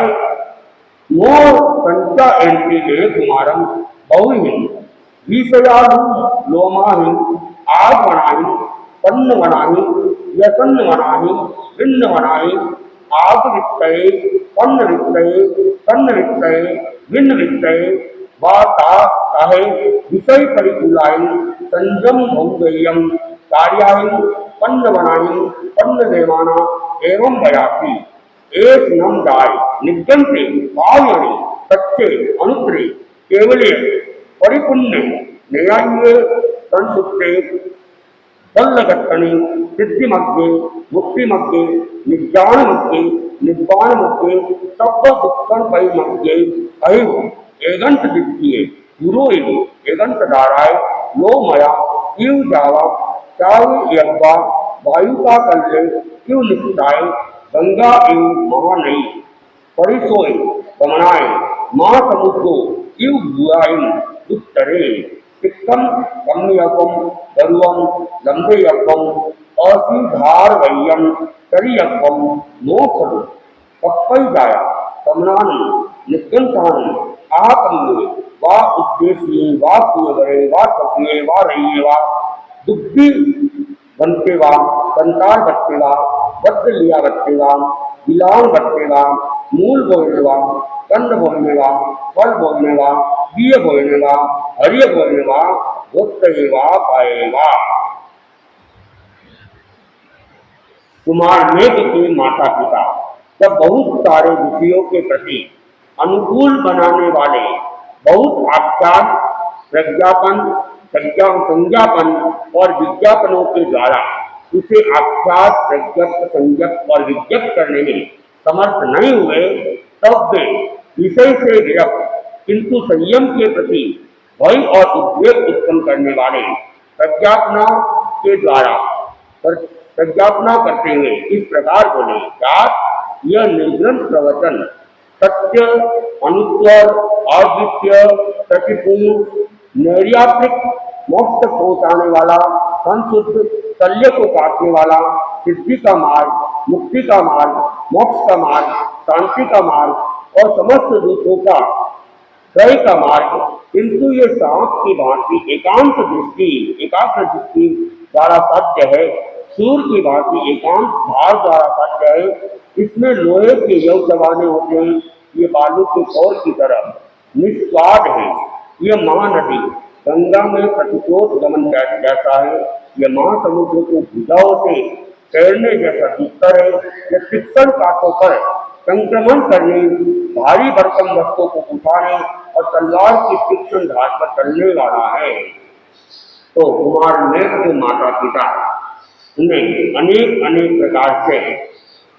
मोर संचा एंटी ले कुमारम बहुहि विषयालु लोमाहि आग बनाहि पन्न बनाहि व्यसन्न बनाहि भिन्न बनाहि आग वित्तये पन्न वित्तये पन्न वित्तये भिन्न वित्तये वाता काहे विषय परिकुलाय संजम भौगयम कार्याय पन्न बनाहि पन्न देवाना एवं बयासी एक नम दाय निगंते पावनी सच्चे अनुत्तरे केवले परिपुण्य न्याय संसुप्ते सल्लगत्तनि सिद्धि मध्य मुक्ति मध्य निज्ञान मध्य निब्बाण मध्य सब दुखन पै मध्य अहिव एगंत दिखिए गुरु एगंत दाराय लो मया इव जावा चाव यज्ञा वायु का कल्ले क्यों निष्ठाए गंगा इव महानई परिसोय गमनाय मां समुद्रो इव बुआई उत्तरे तिक्कम कम्यकम गरुवम लंबेयकम असीधार वय्यम तरियकम मोखदु पप्पई जाया कमनानी निगंतानी आकम्ये वा उद्देश्ये वा कुयवरे वा सत्ये वा रहिये वा दुग्धी बनते वा संतार बट्टे वा बद्ध लिया बट्टे वा बिलान बट्टे वा मूल बोलने वा कंद बोलने वा फल बोलने वा बीय बोलने वा हरिय बोलने वा गोत्तये वा पाए वा। कुमार मेघ के माता पिता जब बहुत सारे विषयों के प्रति अनुकूल बनाने वाले बहुत आख्यान प्रज्ञापन संज्ञापन और विज्ञापनों के द्वारा उसे आख्यात प्रज्ञप्त संज्ञप्त और विज्ञप्त करने में समर्थ नहीं हुए तब वे विषय से विरक्त किंतु संयम के प्रति भय और उद्वेग उत्पन्न करने वाले प्रज्ञापना के द्वारा प्रज्ञापना करते हुए इस प्रकार बोले, यह निर्ग्रंथ प्रवचन सत्य अनुत्तर अद्वितीय प्रतिपूर्ण नैर्यात्रिक मोक्ष तक पहुँचाने वाला संशुद्ध शल्य को काटने वाला सिद्धि का मार्ग मुक्ति का मार्ग मोक्ष का मार्ग शांति का मार्ग और समस्त दूतों का त्रय का मार्ग, किंतु ये सांप की भांति एकाग्र दृष्टि द्वारा साध्य है, सूर्य की भांति एकांत भाव द्वारा साध्य है। इसमें लोहे के योग दबाने होते हैं, ये बालू के कौर की तरह निस्वाद है। ये महानदी गंगा में प्रतिशोध गमन जैसा है। ये महासमुद्र को भुजाओं से तैरने जैसा दिखता है। ये तीक्ष्ण कांटों पर संक्रमण करने, भारी भरकम वस्तुओं को उठाने और तलवार की तीक्ष्ण धार पर चलने वाला है। तो कुमार मेघ के माता पिता उन्हें अनेक अनेक प्रकार से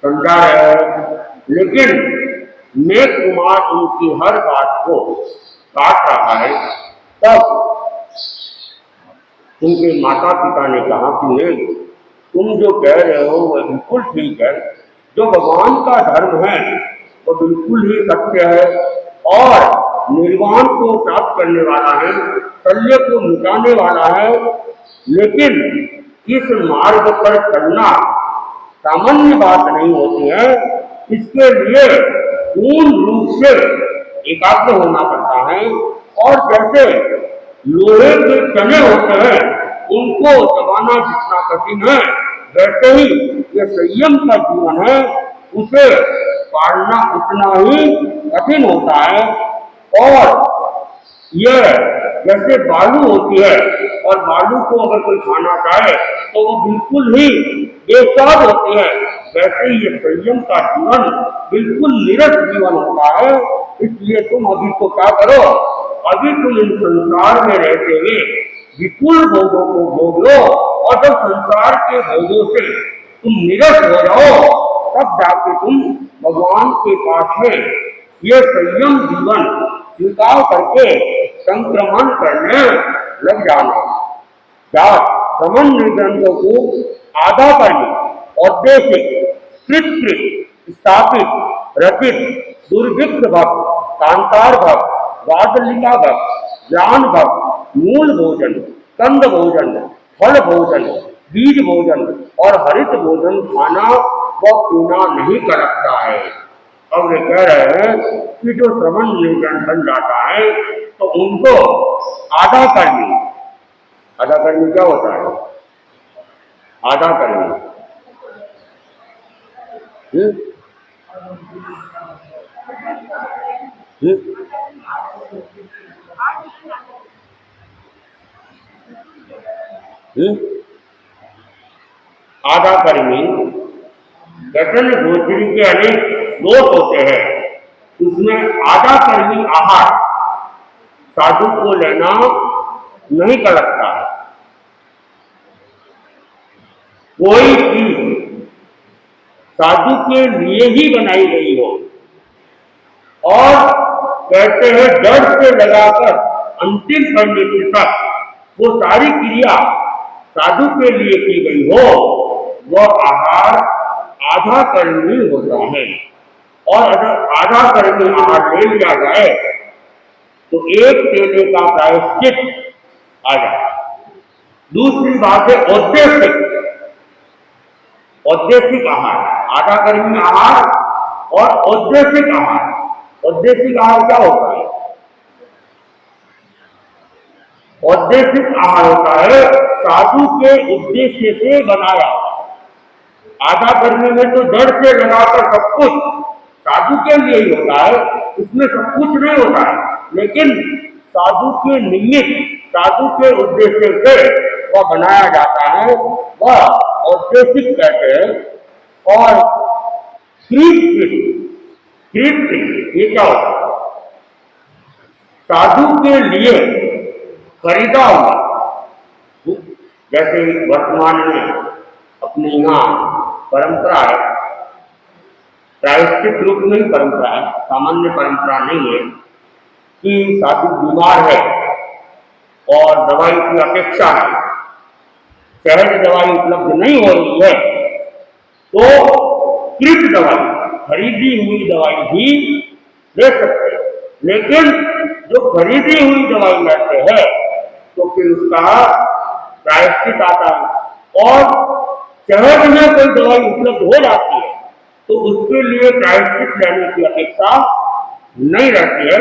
समझा रहे हैं, लेकिन मेघ कुमार उनकी हर बात को काट रहा है। तब उनके माता पिता ने कहा कि मेघ, तुम जो कह रहे हो वह बिल्कुल ठीक है। जो भगवान का धर्म है वो बिल्कुल ही सत्य है और निर्वाण को प्राप्त करने वाला है, शल्य को मिटाने वाला है। लेकिन इस मार्ग पर चलना सामान्य बात नहीं होती है। इसके लिए पूर्ण रूप से एकाग्र होना पड़ता है। और जैसे लोहे के चने होते हैं उनको दबाना जितना कठिन है, वैसे ही ये संयम का जीवन है, उसे पालना उतना ही कठिन होता है। और यह जैसे बालू होती है और बालू को अगर कोई खाना चाहे तो वो बिल्कुल ही बेस्वाद होती है, वैसे ही ये संयम का जीवन बिल्कुल निरस जीवन होता है। इसलिए तुम अभी तो क्या करो, अभी तुम इन संसार में रहते हुए विपुल भोगों को भोग लो और जब संसार के भोगों से तुम निरस हो जाओ तब जाके तुम भगवान के पास में ये संयम जीवन स्वीकार करके संक्रमण करने लग जाना। श्रमण ग्रंथों को आधा करने, औद्देशिक, कृत, स्थापित, रचित, दुर्भिक्ष भक्त, कांतार भक्त, वादलिका भक्त, ज्ञान भक्त, मूल भोजन, कंद भोजन, फल भोजन, बीज भोजन और हरित भोजन खाना व पीना नहीं करता है। अब वे कह रहे हैं कि जो श्रवण निर्जन बन जाता है तो उनको आधा कर्मी, आधा कर्मी क्या होता है? आधा कर्मी आधा कर्मी गठन गोचरी के अनेक दोष होते हैं। उसमें आधा कर्मी आहार साधु को लेना नहीं कर लगता है। कोई चीज साधु के लिए ही बनाई गई हो और कहते हैं जड़ से लगाकर अंतिम परिणति तक वो सारी क्रिया साधु के लिए की गई हो, वह आहार आधा कर्मी होता है। और अगर आधा कर्मी आहार ले लिया जाए तो एक केले का प्रायश्चित आ जाए। दूसरी बात है औद्देशिक आहार, आधा कर्मी आहार और औद्देशिक आहार। औद्देशिक आहार क्या होता है? औद्देशिक आहार होता है साधु के उद्देश्य से बनाया। आधा कर्मी में तो जड़ से लगाकर सब कुछ साधु के लिए ही होता है, इसमें सब कुछ नहीं होता है, लेकिन साधु के निमित्त, साधु के उद्देश्य से वह बनाया जाता है, वह औद्देशिक कहते हैं। और ये क्या होता है? साधु के लिए खरीदा हुआ, जैसे वर्तमान में अपने यहाँ परंपरा है, प्रायश्चित रूप में ही परंपरा है, सामान्य परंपरा नहीं है, कि साधु बीमार है और दवाई की अपेक्षा है, सहज दवाई उपलब्ध नहीं हो रही है, तो कृत दवाई, खरीदी हुई दवाई भी ले सकते हैं। लेकिन जो खरीदी हुई दवाई लेते हैं तो फिर उसका प्रायश्चित आता है। और सहज में कोई दवाई उपलब्ध हो जाती है तो उसके लिए प्रायश्चित लेने की अपेक्षा नहीं रहती है,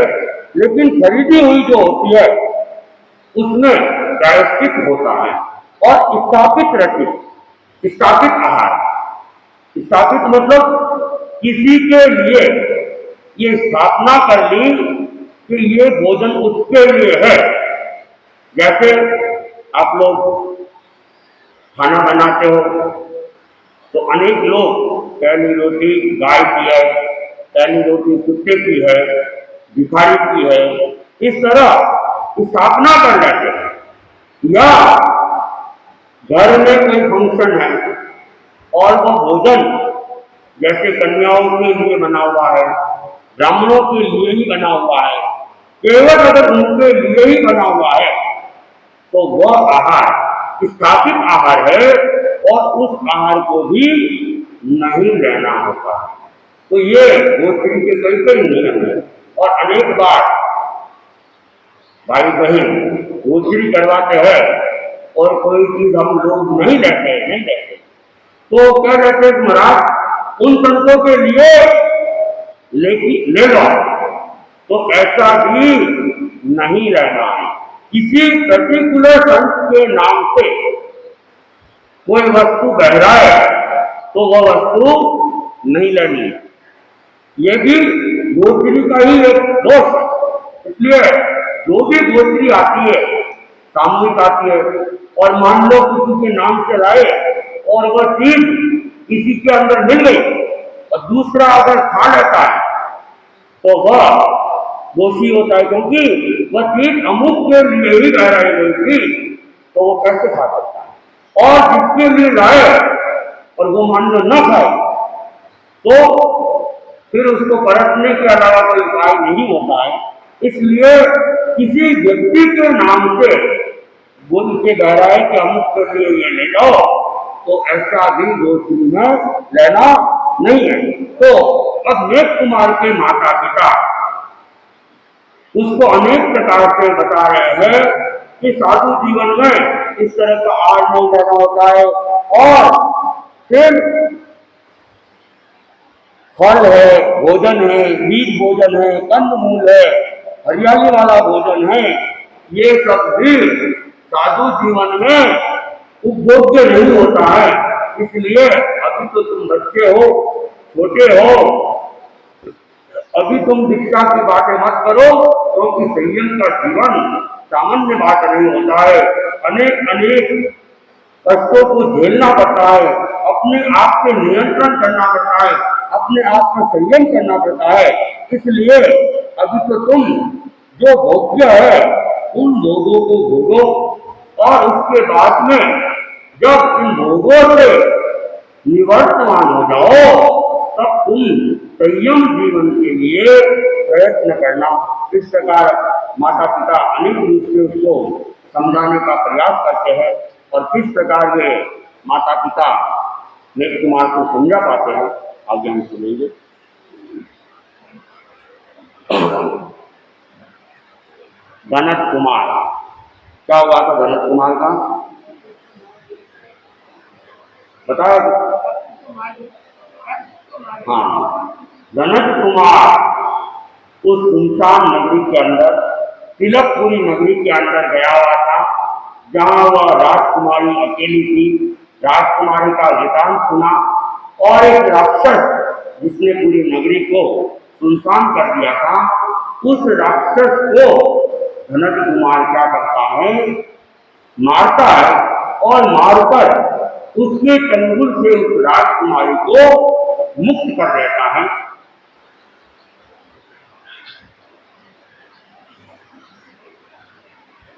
लेकिन खरीदी हुई जो होती है उसमें प्रायश्चित होता है। और स्थापित आहार, स्थापित मतलब किसी के लिए ये स्थापना कर ली कि ये भोजन उसके लिए है। जैसे आप लोग खाना बनाते हो तो अनेक लोग पहली रोटी गाय की है, पहली रोटी कुत्ते की है, भिखारी की है, इस तरह स्थापना कर लेते हैं। या घर में कोई फंक्शन है और वो भोजन जैसे कन्याओं के लिए बना हुआ है, ब्राह्मणों के लिए ही बना हुआ है, केवल अगर उनके लिए ही बना हुआ है तो वह आहार स्थापित आहार है और उस आहार को भी नहीं लेना होता। तो ये गोत्री के कई कई नियम है। और अनेक बार भाई बहन गोत्री करवाते हैं और कोई चीज हम लोग नहीं लेते तो क्या कहते हैं महाराज उन संतों के लिए ले लो, तो ऐसा भी नहीं रहना है। किसी पर्टिकुलर संत के नाम से कोई वस्तु बह रहा है तो वह वस्तु नहीं लेनी। ये भी गोत्री का ही एक दोष है। इसलिए जो भी गोत्री आती है, सामूहिक आती है, और मान लो किसी के नाम से लाए और वह चीज किसी के अंदर मिल गई और दूसरा अगर खा लेता है तो वह दोषी होता है, क्योंकि वह चीज अमुक के लिए ही लगाई गई थी तो वो कैसे खा सकता है। और जिसके लिए लाए और वो मान लो न खाए तो फिर उसको परखने के अलावा कोई उपाय नहीं होता है। इसलिए किसी व्यक्ति के नाम से बोल के गहराई के अमुक के लिए ये ले लो तो ऐसा भी गोत्री में लेना नहीं है। तो अब नेक कुमार के माता पिता उसको अनेक प्रकार से बता रहे हैं कि साधु जीवन में इस तरह का आहार नहीं लेना होता है। और फिर फल है, भोजन है, बीज भोजन है, कंद मूल है, हरियाली वाला भोजन है, ये सब भी साधु जीवन में उपभोग्य नहीं होता है। इसलिए अभी तो तुम बच्चे हो, छोटे हो, अभी तुम दीक्षा की बातें मत करो, क्योंकि संयम का जीवन सामान्य बात नहीं होता है। अनेक अनेक कष्टों को झेलना पड़ता है, अपने आप पे नियंत्रण करना पड़ता है, अपने आप में संयम करना पड़ता है। इसलिए अभी तो तुम जो भोग्य है उन भोगों को भोगो, और उसके बाद में जब इन भोगों से निवर्तमान हो जाओ तब तुम संयम जीवन के लिए प्रयत्न करना। इस प्रकार माता पिता अनेक रूप से उसको समझाने का प्रयास करते हैं और किस प्रकार वे माता पिता नेक कुमार को समझा पाते हैं आगे हम सुनेंगे। गणत कुमार, क्या हुआ था गणत कुमार का बताओ। हाँ, गणत कुमार उस सुनसान नगरी के अंदर, तिलकपुरी नगरी के अंदर गया हुआ था, जहाँ वह राजकुमारी अकेली थी। राजकुमारी का वृतांत सुना और एक राक्षस जिसने पूरी नगरी को सुनसान कर दिया था, उस राक्षस को गणत कुमार क्या करता है, मारता है और मारकर उसके चंगुल से उस राजकुमारी को मुक्त कर देता है।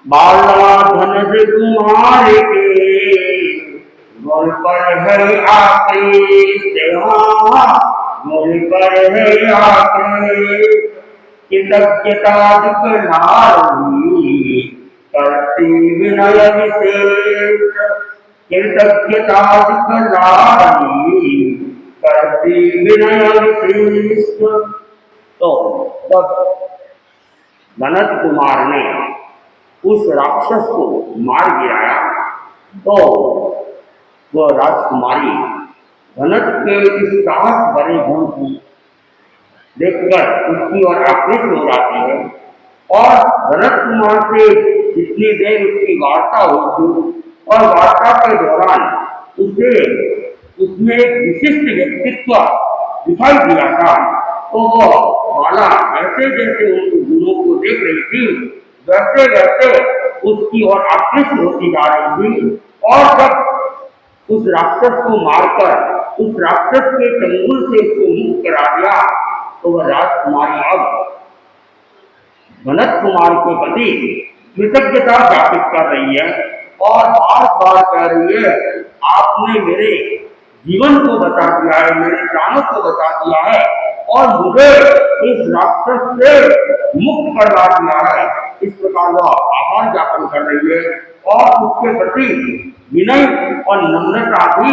बाला धनज कुमार के गुण पर है आकृत, गुण पर है आकृत, कृतज्ञता दिखलानी करती विनय विशेष, कृतज्ञता दिखलानी करती विनय विशेष। तो जब गणत कुमार ने उस राक्षस को मार गिराया तो वह राजकुमारी गणत के इस साहस भरे गुण को देखकर उसकी ओर आकृष्ट हो जाती है। और गणत कुमार से जितनी देर उसकी वार्ता होती और वार्ता के दौरान उसे उसमें एक विशिष्ट व्यक्तित्व दिखाई दिया था, तो वह बाला जैसे जैसे उनके गुणों को देख रही थी वैसे वैसे उसकी ओर आकृष्ट होती जा रही थी। और जब उस राक्षस को मारकर उस राक्षस के चंगुल से उसको मुक्त करा दिया तो वह राजकुमारी अब भनत कुमार के प्रति कृतज्ञता ज्ञापित कर रही है और बार बार कह रही है आपने मेरे जीवन को बचा दिया है, मेरे प्राणों को बचा दिया है और मुझे इस राक्षस से मुक्त करवा दिया है। इस प्रकार वह आभार ज्ञापन कर रही है और उसके प्रति विनय और नम्रता भी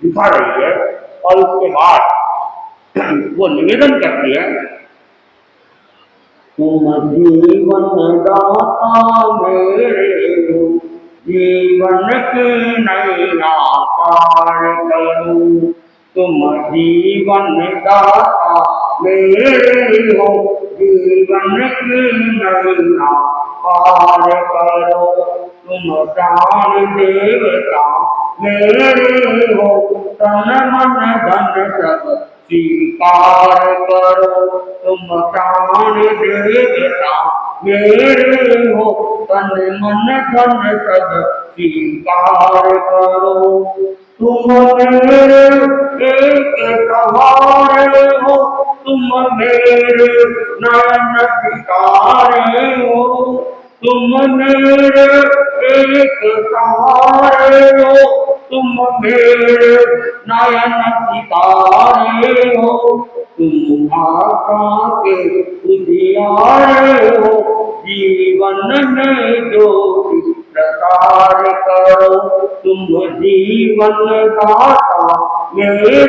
दिखा रही है। और उसके बाद वो निवेदन करती है तुम जीवन दाता मेरे जीवन की नैया पार करो। तुम जीवन दाता मेरे हो जीवन की नैया पार करो। तुम प्राण देवता मेरे हो तन मन धन सब स्वीकार करो। तुम प्राण देवता मेरे हो तन मन धन सब स्वीकार करो। तुम मेरे एक सहारे हो तुम मेरे नयन सितारे हो। तुम मेरे एक सहारे हो तुम मेरे नयन सितारे हो। तुम आशा के उजियारे हो जीवन में ज्योति प्रसार करो। तुम जीवन दाता मेरे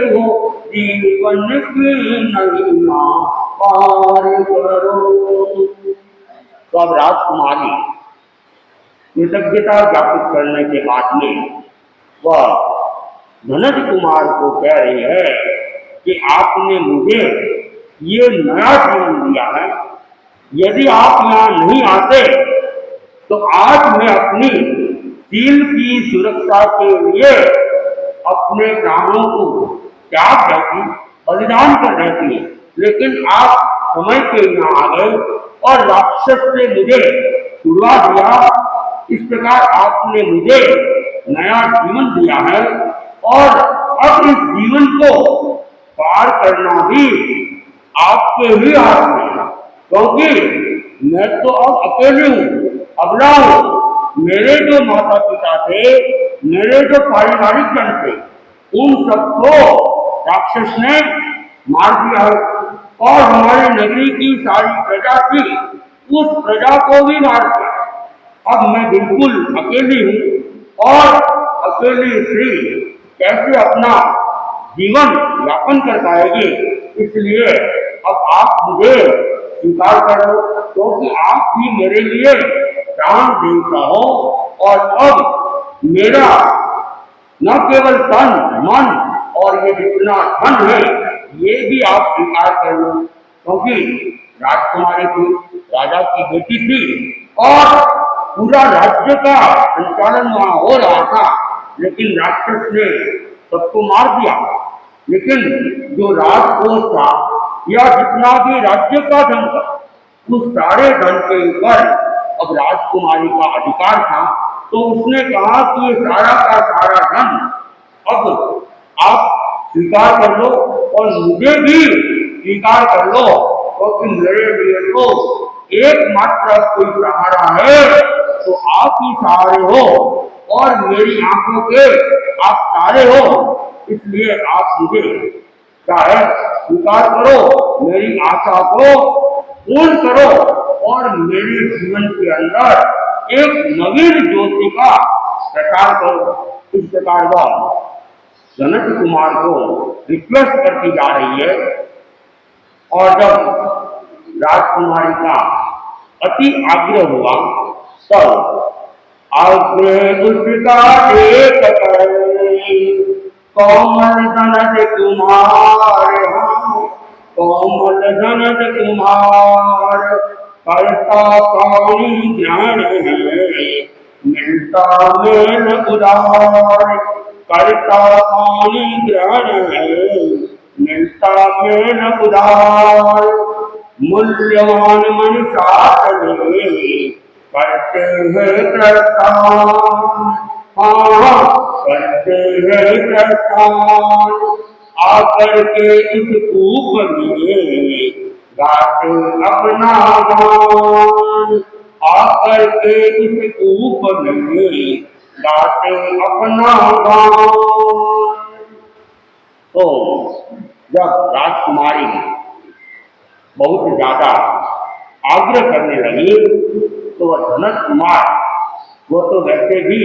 हो जीवन की नैया पार करो। तो अब राजकुमारी कृतज्ञता ज्ञापित करने के बाद में वह धनज कुमार को कह रही है कि आपने मुझे ये नया जीवन दिया है। यदि आप यहाँ नहीं आते तो आज मैं अपनी दिल की सुरक्षा के लिए अपने प्राणों को त्याग देती बलिदान कर देती। लेकिन आप समय पे यहाँ आ गए और राक्षस से मुझे छुड़वा दिया। इस प्रकार आपने मुझे नया जीवन दिया है और अब इस जीवन को पार करना भी आपके ही हाथ में है, क्योंकि मैं तो अब अकेले हूँ, अबला हूँ। मेरे जो माता पिता थे, मेरे जो पारिवारिक जन थे, उन सबको राक्षस ने मार दिया है और हमारी नगरी की सारी प्रजा थी उस प्रजा को भी मार दिया। अब मैं बिल्कुल अकेली हूँ और अकेली स्त्री कैसे अपना जीवन यापन कर पाएगी। इसलिए अब आप मुझे स्वीकार करो क्योंकि आप ही मेरे लिए प्राण देवता हो और अब मेरा न केवल तन मन और ये जितना धन है ये भी आप स्वीकार कर लो, क्योंकि राजकुमारी थी, राजा की बेटी थी और पूरा राज्य का संचालन वहां हो रहा था। लेकिन राक्षस ने सबको मार दिया। लेकिन जो राजकोष था या जितना भी राज्य का धन था उस सारे धन के ऊपर अब राजकुमारी का अधिकार था। तो उसने कहा कि ये सारा का सारा धन अब आप स्वीकार कर लो और मुझे भी स्वीकार कर लो, क्योंकि मेरे लिए तो एकमात्र कोई सहारा है तो आप ही सहारे हो और मेरी आंखों के आप तारे हो। इसलिए आप मुझे चाहे स्वीकार करो, मेरी आशा को पूर्ण करो और मेरे जीवन के अंदर एक नवीन ज्योति का प्रसार करो। इस प्रकार वह जनक कुमार को रिक्वेस्ट करती जा रही है। और जब राजकुमारी का अति आग्रह हुआ तब आग्रह उसका देख कर कोमल धनज कुमार कोमल धनज कुमार करता पानी ज्ञान है मिलता मेल उदार। करता पानी ग्रहण है मिलता मेल उदार। मूल्यवान मनुष्य चले करते हैं प्रस्थान। हाँ, करते हैं प्रस्थान। आकर के इस कूप में गाते अपना गान। आकर के इस कूप में गाते अपना गान। तो जब राजकुमारी बहुत ज्यादा आग्रह करने लगी तो वह धनत कुमार, वो तो वैसे भी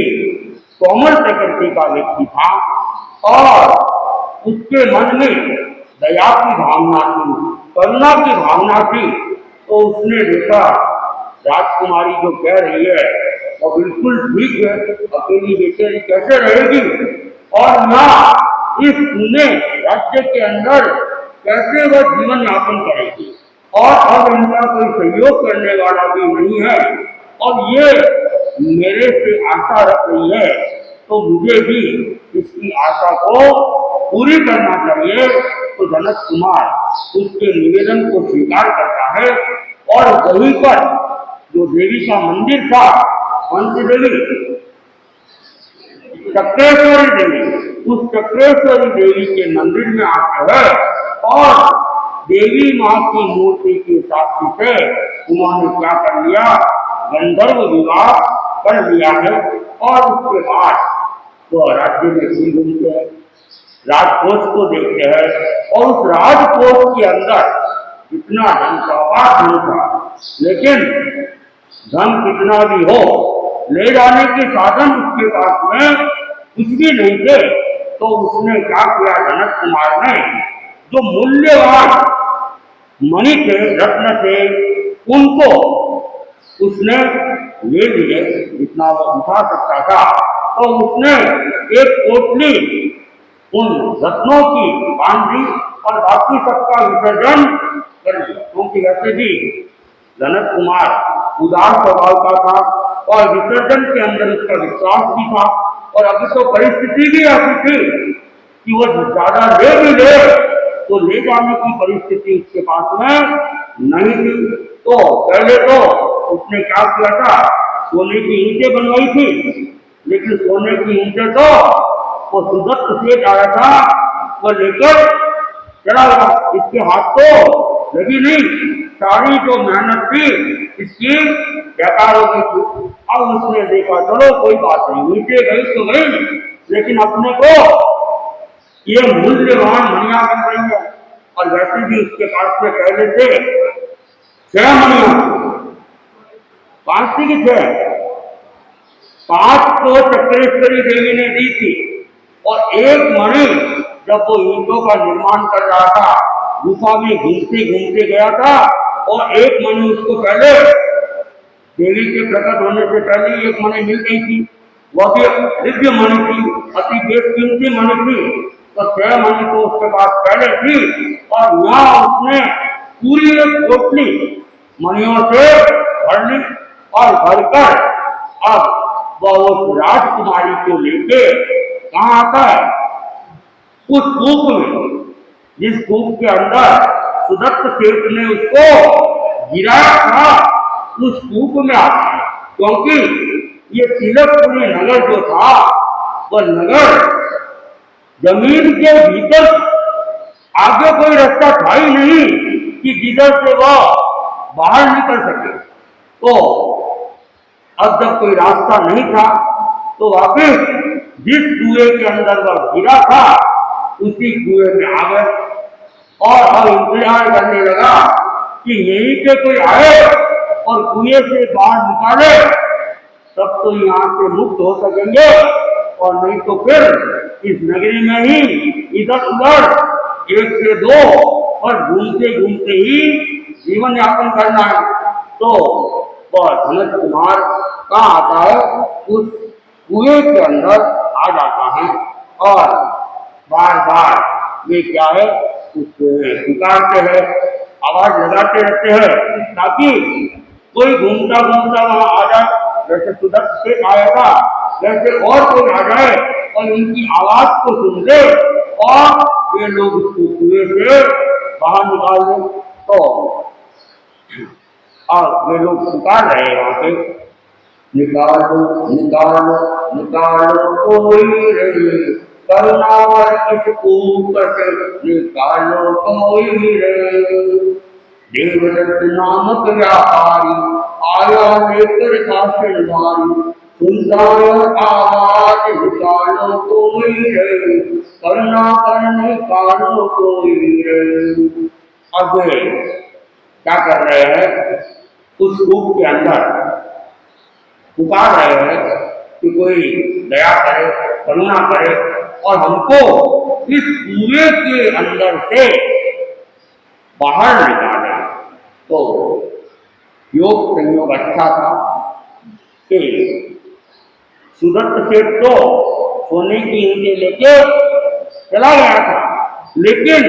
कोमल प्रकृति का व्यक्ति था और उसके मन में दया की भावना थी, करुणा की भावना थी। तो उसने देखा राजकुमारी जो कह रही है वो बिल्कुल ठीक है, अकेली बेचारी कैसे रहेगी और ना इस पुणे राज्य के अंदर कैसे वह जीवन यापन करेगी, और अब इनका कोई सहयोग करने वाला भी नहीं है और ये मेरे से आशा रख रही है, तो मुझे भी इसकी आशा को पूरी करना चाहिए। तो जनक कुमार उसके निवेदन को स्वीकार करता है और वहीं पर जो देवी का मंदिर था, पंचदेवी चक्रेश्वरी देवी, उस चक्रेश्वरी देवी के मंदिर में आते हैं और देवी माँ की मूर्ति के साक्षी से उन्होंने क्या कर लिया, गंधर्व विवाह कर लिया है। और उसके बाद तो राज्य में भी घूमते हैं, राजकोष को देखते हैं और उस राजकोष के अंदर इतना धन का अपार धन था, लेकिन धन कितना भी हो ले जाने के साधन उसके पास में कुछ भी नहीं थे। तो उसने क्या किया, जनक कुमार ने जो मूल्यवान मणि थे, रत्न थे, उनको उसने ले लिए जितना वो उठा सकता था। तो उसने एक पोटली उन रत्नों की बांधी और बाकी सबका विसर्जन कर दिया, क्योंकि वैसे भी जनक कुमार उदार स्वभाव का था और विसर्जन के अंदर उसका विश्वास भी था। और अभी तो परिस्थिति भी ऐसी थी कि वो ज्यादा ले भी ले तो ले जाने की परिस्थिति उसके पास में नहीं थी। तो पहले तो उसने क्या किया था, सोने की ईंटें बनवाई थी, लेकिन सोने की ईंटें तो वो सुदत्त सेठ आया था वो लेकर चला गया, इसके हाथ तो लगी नहीं, सारी जो मेहनत थी इसकी बेकार हो गई थी। अब उसने देखा चलो कोई बात नहीं, नीचे गई तो गई, लेकिन अपने को ये मूल्यवान मणिया बन रही है। और वैसे भी उसके पास में पहले से 6 मणिया, 5 की 6, 5 तो चक्रेश्वरी देवी ने दी थी और एक मणि जब वो ईंटों का निर्माण कर रहा था, गुफा में घूमते घूमते गया था और एक मणि उसको पहले देवी के प्रकट होने से पहले एक मणि मिल गई थी, वह भी दिव्य मणि थी, अति बेशकीमती मणि थी। तो 6 मणि तो उसके पास पहले थी और यहाँ उसने पूरी एक पोटली मणियों से भर ली और भरकर अब वह उस राजकुमारी को लेके कहाँ आता है, उस कूप में, जिस कूप के अंदर सुदत्त सेठ ने उसको गिराया था, उस कूप में आता है। क्योंकि ये तिलकपुरी नगर जो था वह नगर जमीन के भीतर, आगे कोई रास्ता था ही नहीं कि जिधर से वह बाहर निकल सके। तो अब जब कोई रास्ता नहीं था तो वापिस जिस कुएं के अंदर वह गिरा था उसी कुएं में आ गए और अब इंतजार करने लगा कि यहीं पे कोई आए और कुएं से बाहर निकाले, तब तो यहाँ से मुक्त हो सकेंगे, और नहीं तो फिर इस नगरी में ही इधर उधर 1 से 2 और घूमते घूमते ही जीवन यापन करना है। तो वह जनक कुमार कहाँ आता है, उस कुएं के अंदर आ जाता है और बार बार ये क्या है, उससे पुकारते हैं, आवाज लगाते रहते हैं ताकि कोई घूमता घूमता वहां आ जाए। जैसे सुदत्त सेठ आया था वैसे और कोई आ जाए और उनकी आवाज को सुन ले और वे लोग उसको कुएं से बाहर निकाल दें। तो और ये लोग पुकार रहे हैं वहां पे, निकालो निकालो निकालो कोई रे, करुणावर इस कूप से निकालो कोई रे। देवदत्त नामक व्यापारी आया लेकर काशन वारी, सुनता है आवाज निकालो कोई रे, करुणा कर निकालो कोई रे। अब क्या कर रहे हैं, उस कूप के अंदर पुकार रहे हैं कि कोई दया करे, करुणा करे और हमको इस कुएं के अंदर से बाहर निकाले। तो योग संयोग अच्छा था कि सुदत्त सेठ तो सोने की ईंटें लेके चला गया था, लेकिन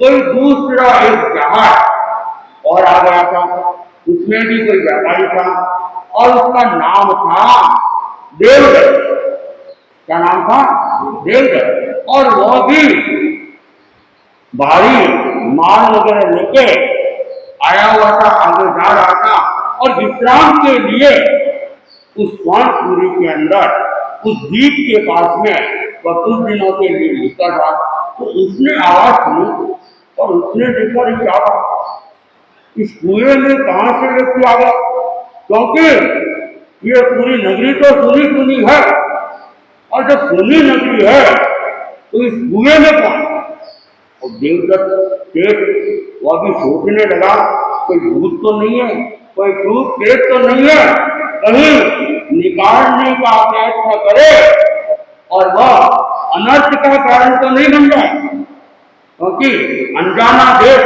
कोई दूसरा एक जहाज और आ गया था, उसमें भी कोई व्यापारी था और उसका नाम था देवदत्त। क्या नाम था? देवदत्त। और वह भी भारी माल वगैरह लेके आया हुआ था, आगे जा रहा था और विश्राम के लिए उस स्वांतपुरी के अंदर उस द्वीप के पास में वह कुछ दिनों के लिए रुका था। तो उसने आवाज सुनी और उसने देखा क्या बात, इस कुएं में कहां से व्यक्ति आ गया, क्योंकि ये पूरी नगरी तो सुनी सुनी है और जब सुनी नगरी है तो इस कुएं में कौन। और देवदत्त सेठ वह भी सोचने लगा कोई भूत तो नहीं है, कोई भूत प्रेत तो नहीं है, कहीं निकालने का प्रयत्न करे और वह अनर्थ का कारण तो नहीं बन जाए, क्योंकि अनजाना देश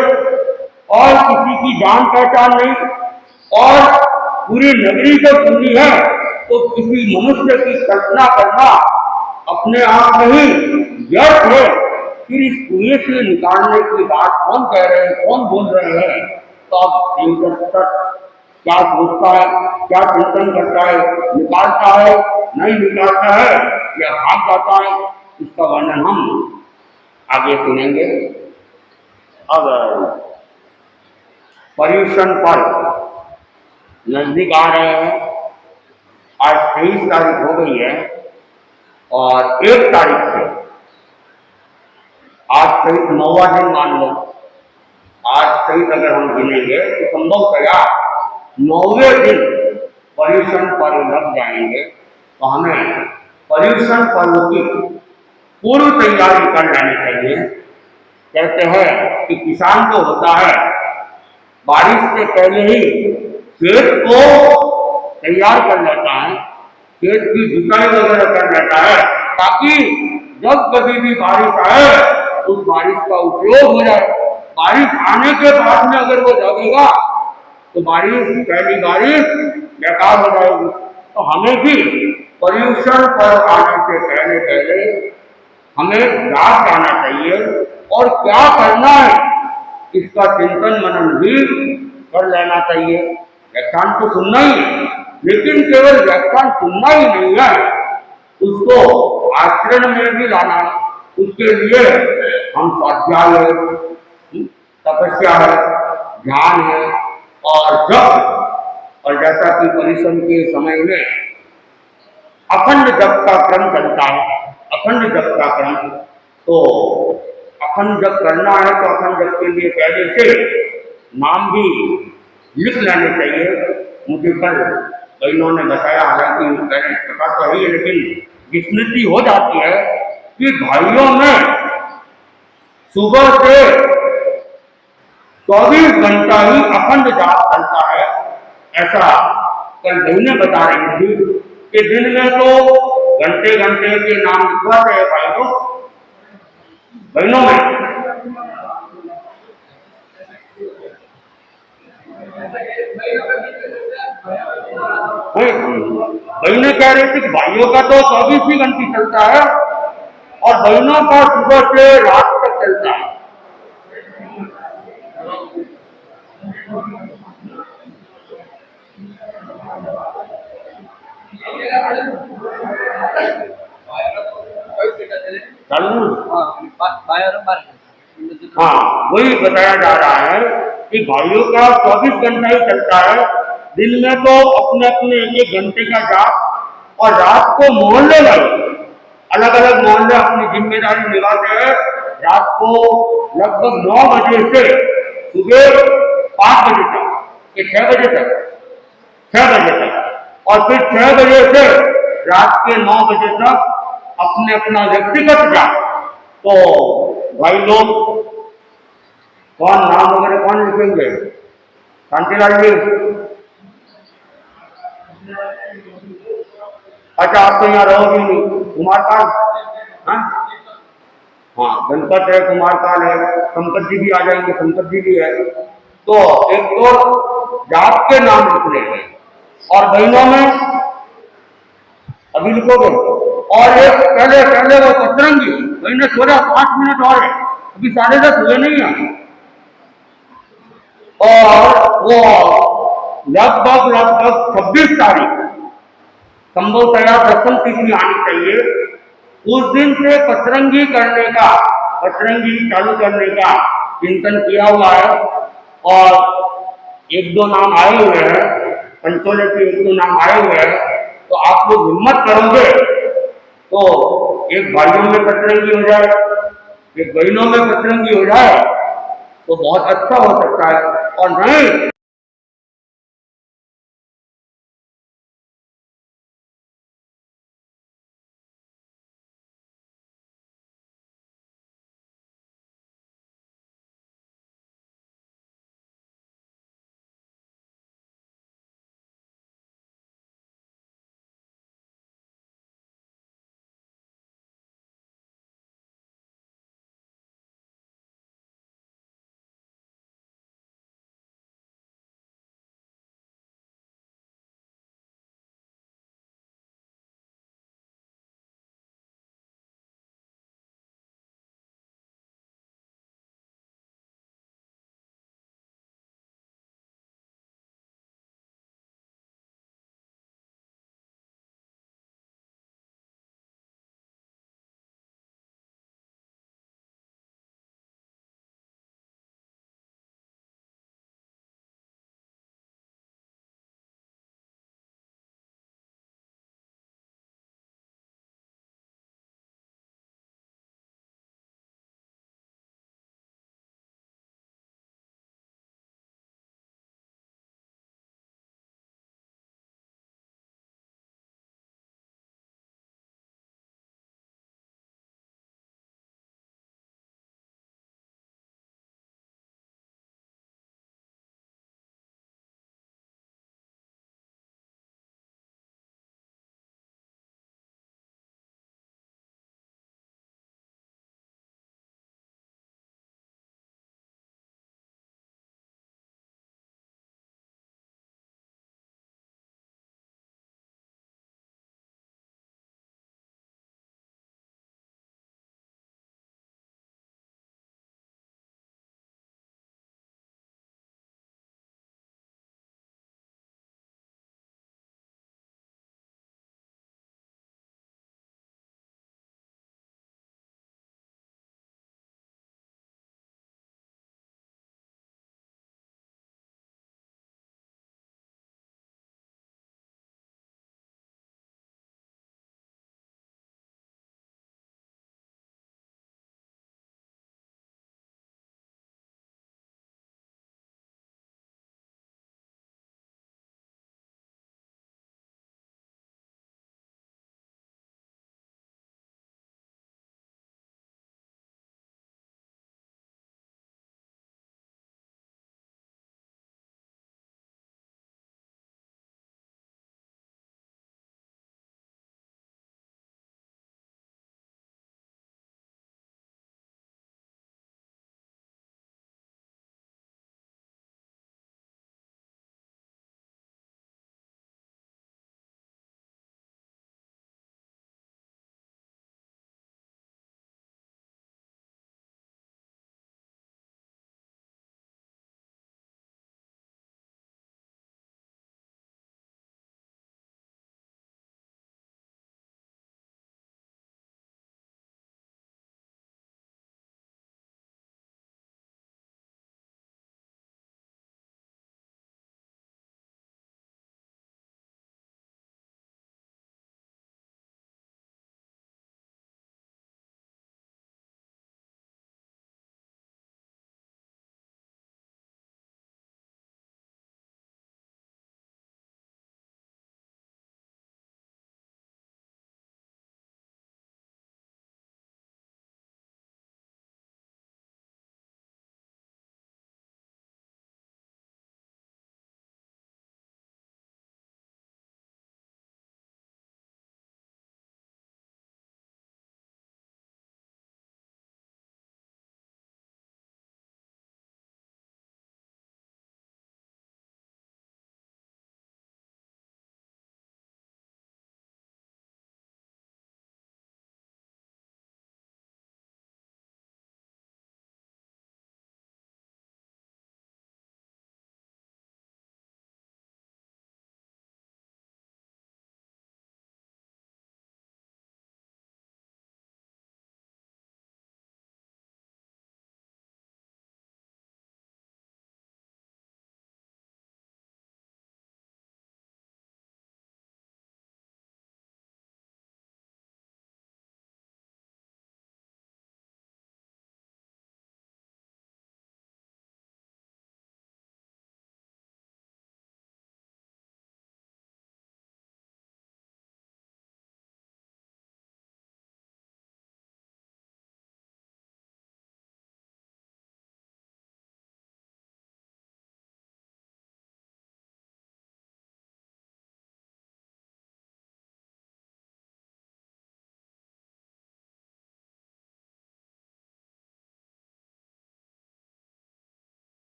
और किसी की जान पहचान नहीं और पूरी नगरी जो सुनी है, तो किसी मनुष्य की कल्पना करना अपने आप में ही व्यर्थ है। फिर इस कुएं से निकालने की बात कौन कह रहे हैं, कौन बोल रहे हैं। तो अब देवदत्त क्या सोचता है, क्या चिंतन करता है, निकालता है नहीं निकालता है या भाग जाता है, इसका वर्णन हम आगे सुनेंगे। अब पर्युषण पर्व नजदीक आ रहे हैं। आज 23 तारीख हो गई है और 1 तारीख से आज सहित 9वां दिन मान लो, आज सहित अगर हम गिनेंगे तो संभवतया 9वें दिन पर्युषण पर्व लग जाएंगे। तो हमें पर्युषण पर्व की पूर्व तैयारी कर लेनी चाहिए। कहते हैं कि किसान जो होता है बारिश से पहले ही खेत को तैयार कर लेता है, खेत की जुताई वगैरह कर लेता है, ताकि जब कभी भी बारिश आए उस बारिश का उपयोग हो जाए। बारिश आने के बाद में अगर वो जगेगा तो बारिश, पहली बारिश बेकार हो जाएगी। तो हमें भी पर्युषण पर्व आने से पहले पहले हमें जाग जाना चाहिए और क्या करना है इसका चिंतन मनन भी कर लेना चाहिए। व्याख्यान तो सुनना ही है, लेकिन केवल व्याख्यान सुनना ही नहीं है, उसको आचरण में भी लाना है। उसके लिए हम स्वाध्याय है, तपस्या है, ध्यान है और जप। और जैसा कि परिश्रम के समय में अखंड जप का क्रम चलता है, अखंड जप का क्रम, तो अखंड जप करना है तो अखंड जप के लिए पहले से नाम भी लिख लेने चाहिए। मुझे कल बहनों ने बताया, हालांकि पता तो है लेकिन विस्मृति हो जाती है कि भाइयों में सुबह से 24 घंटा ही अखंड जाप चलता है। ऐसा कल बहनें बता रही थी कि दिन में तो घंटे घंटे के नाम लिखवाते हैं भाइयों, बहनों में बहनें कह रही थी कि भाइयों का तो 24 ही घंटे चलता है और बहनों का सुबह से रात तक चलता है। हाँ, वही बताया जा रहा है कि भाइयों का 24 घंटा ही चलता है। दिन में तो अपने अपने एक घंटे का जाप, और रात को मोहल्ले वाले अलग अलग मोहल्ले अपनी जिम्मेदारी निभाते हैं। रात को लगभग 9 बजे से सुबह 5 बजे तक, ये 6 बजे तक, 6 बजे तक, और फिर 6 बजे से रात के 9 बजे तक अपने अपना व्यक्तिगत जाप। तो भाई लोग कौन नाम वगैरह कौन लिखेंगे? शांतिलाल जी, अच्छा आप तो यहाँ रहोगे नहीं। कुमारपाल, हाँ हाँ, गणपत है, कुमारपाल है, संपत जी भी आ जाएंगे, संपत जी भी है। तो एक तो जाप के नाम लिखने हैं, और बहनों में अभी लिखोगे, और एक पहले पहले वो पतरंगी मैंने सोचा 5 मिनट और है, अभी 10:30 हुए नहीं है, और वो लगभग लगभग 26 तारीख संभवतया दसम तिथि आनी चाहिए। उस दिन से पतरंगी करने का, पतरंगी चालू करने का चिंतन किया हुआ है, और 1-2 नाम आए हुए हैं, पंचोले के 1-2 नाम आए हुए हैं। तो आप लोग हिम्मत करोगे तो एक भाइयों में पतरंगी हो जाए, एक बहनों में पतरंगी हो जाए, तो बहुत अच्छा हो सकता है। और नहीं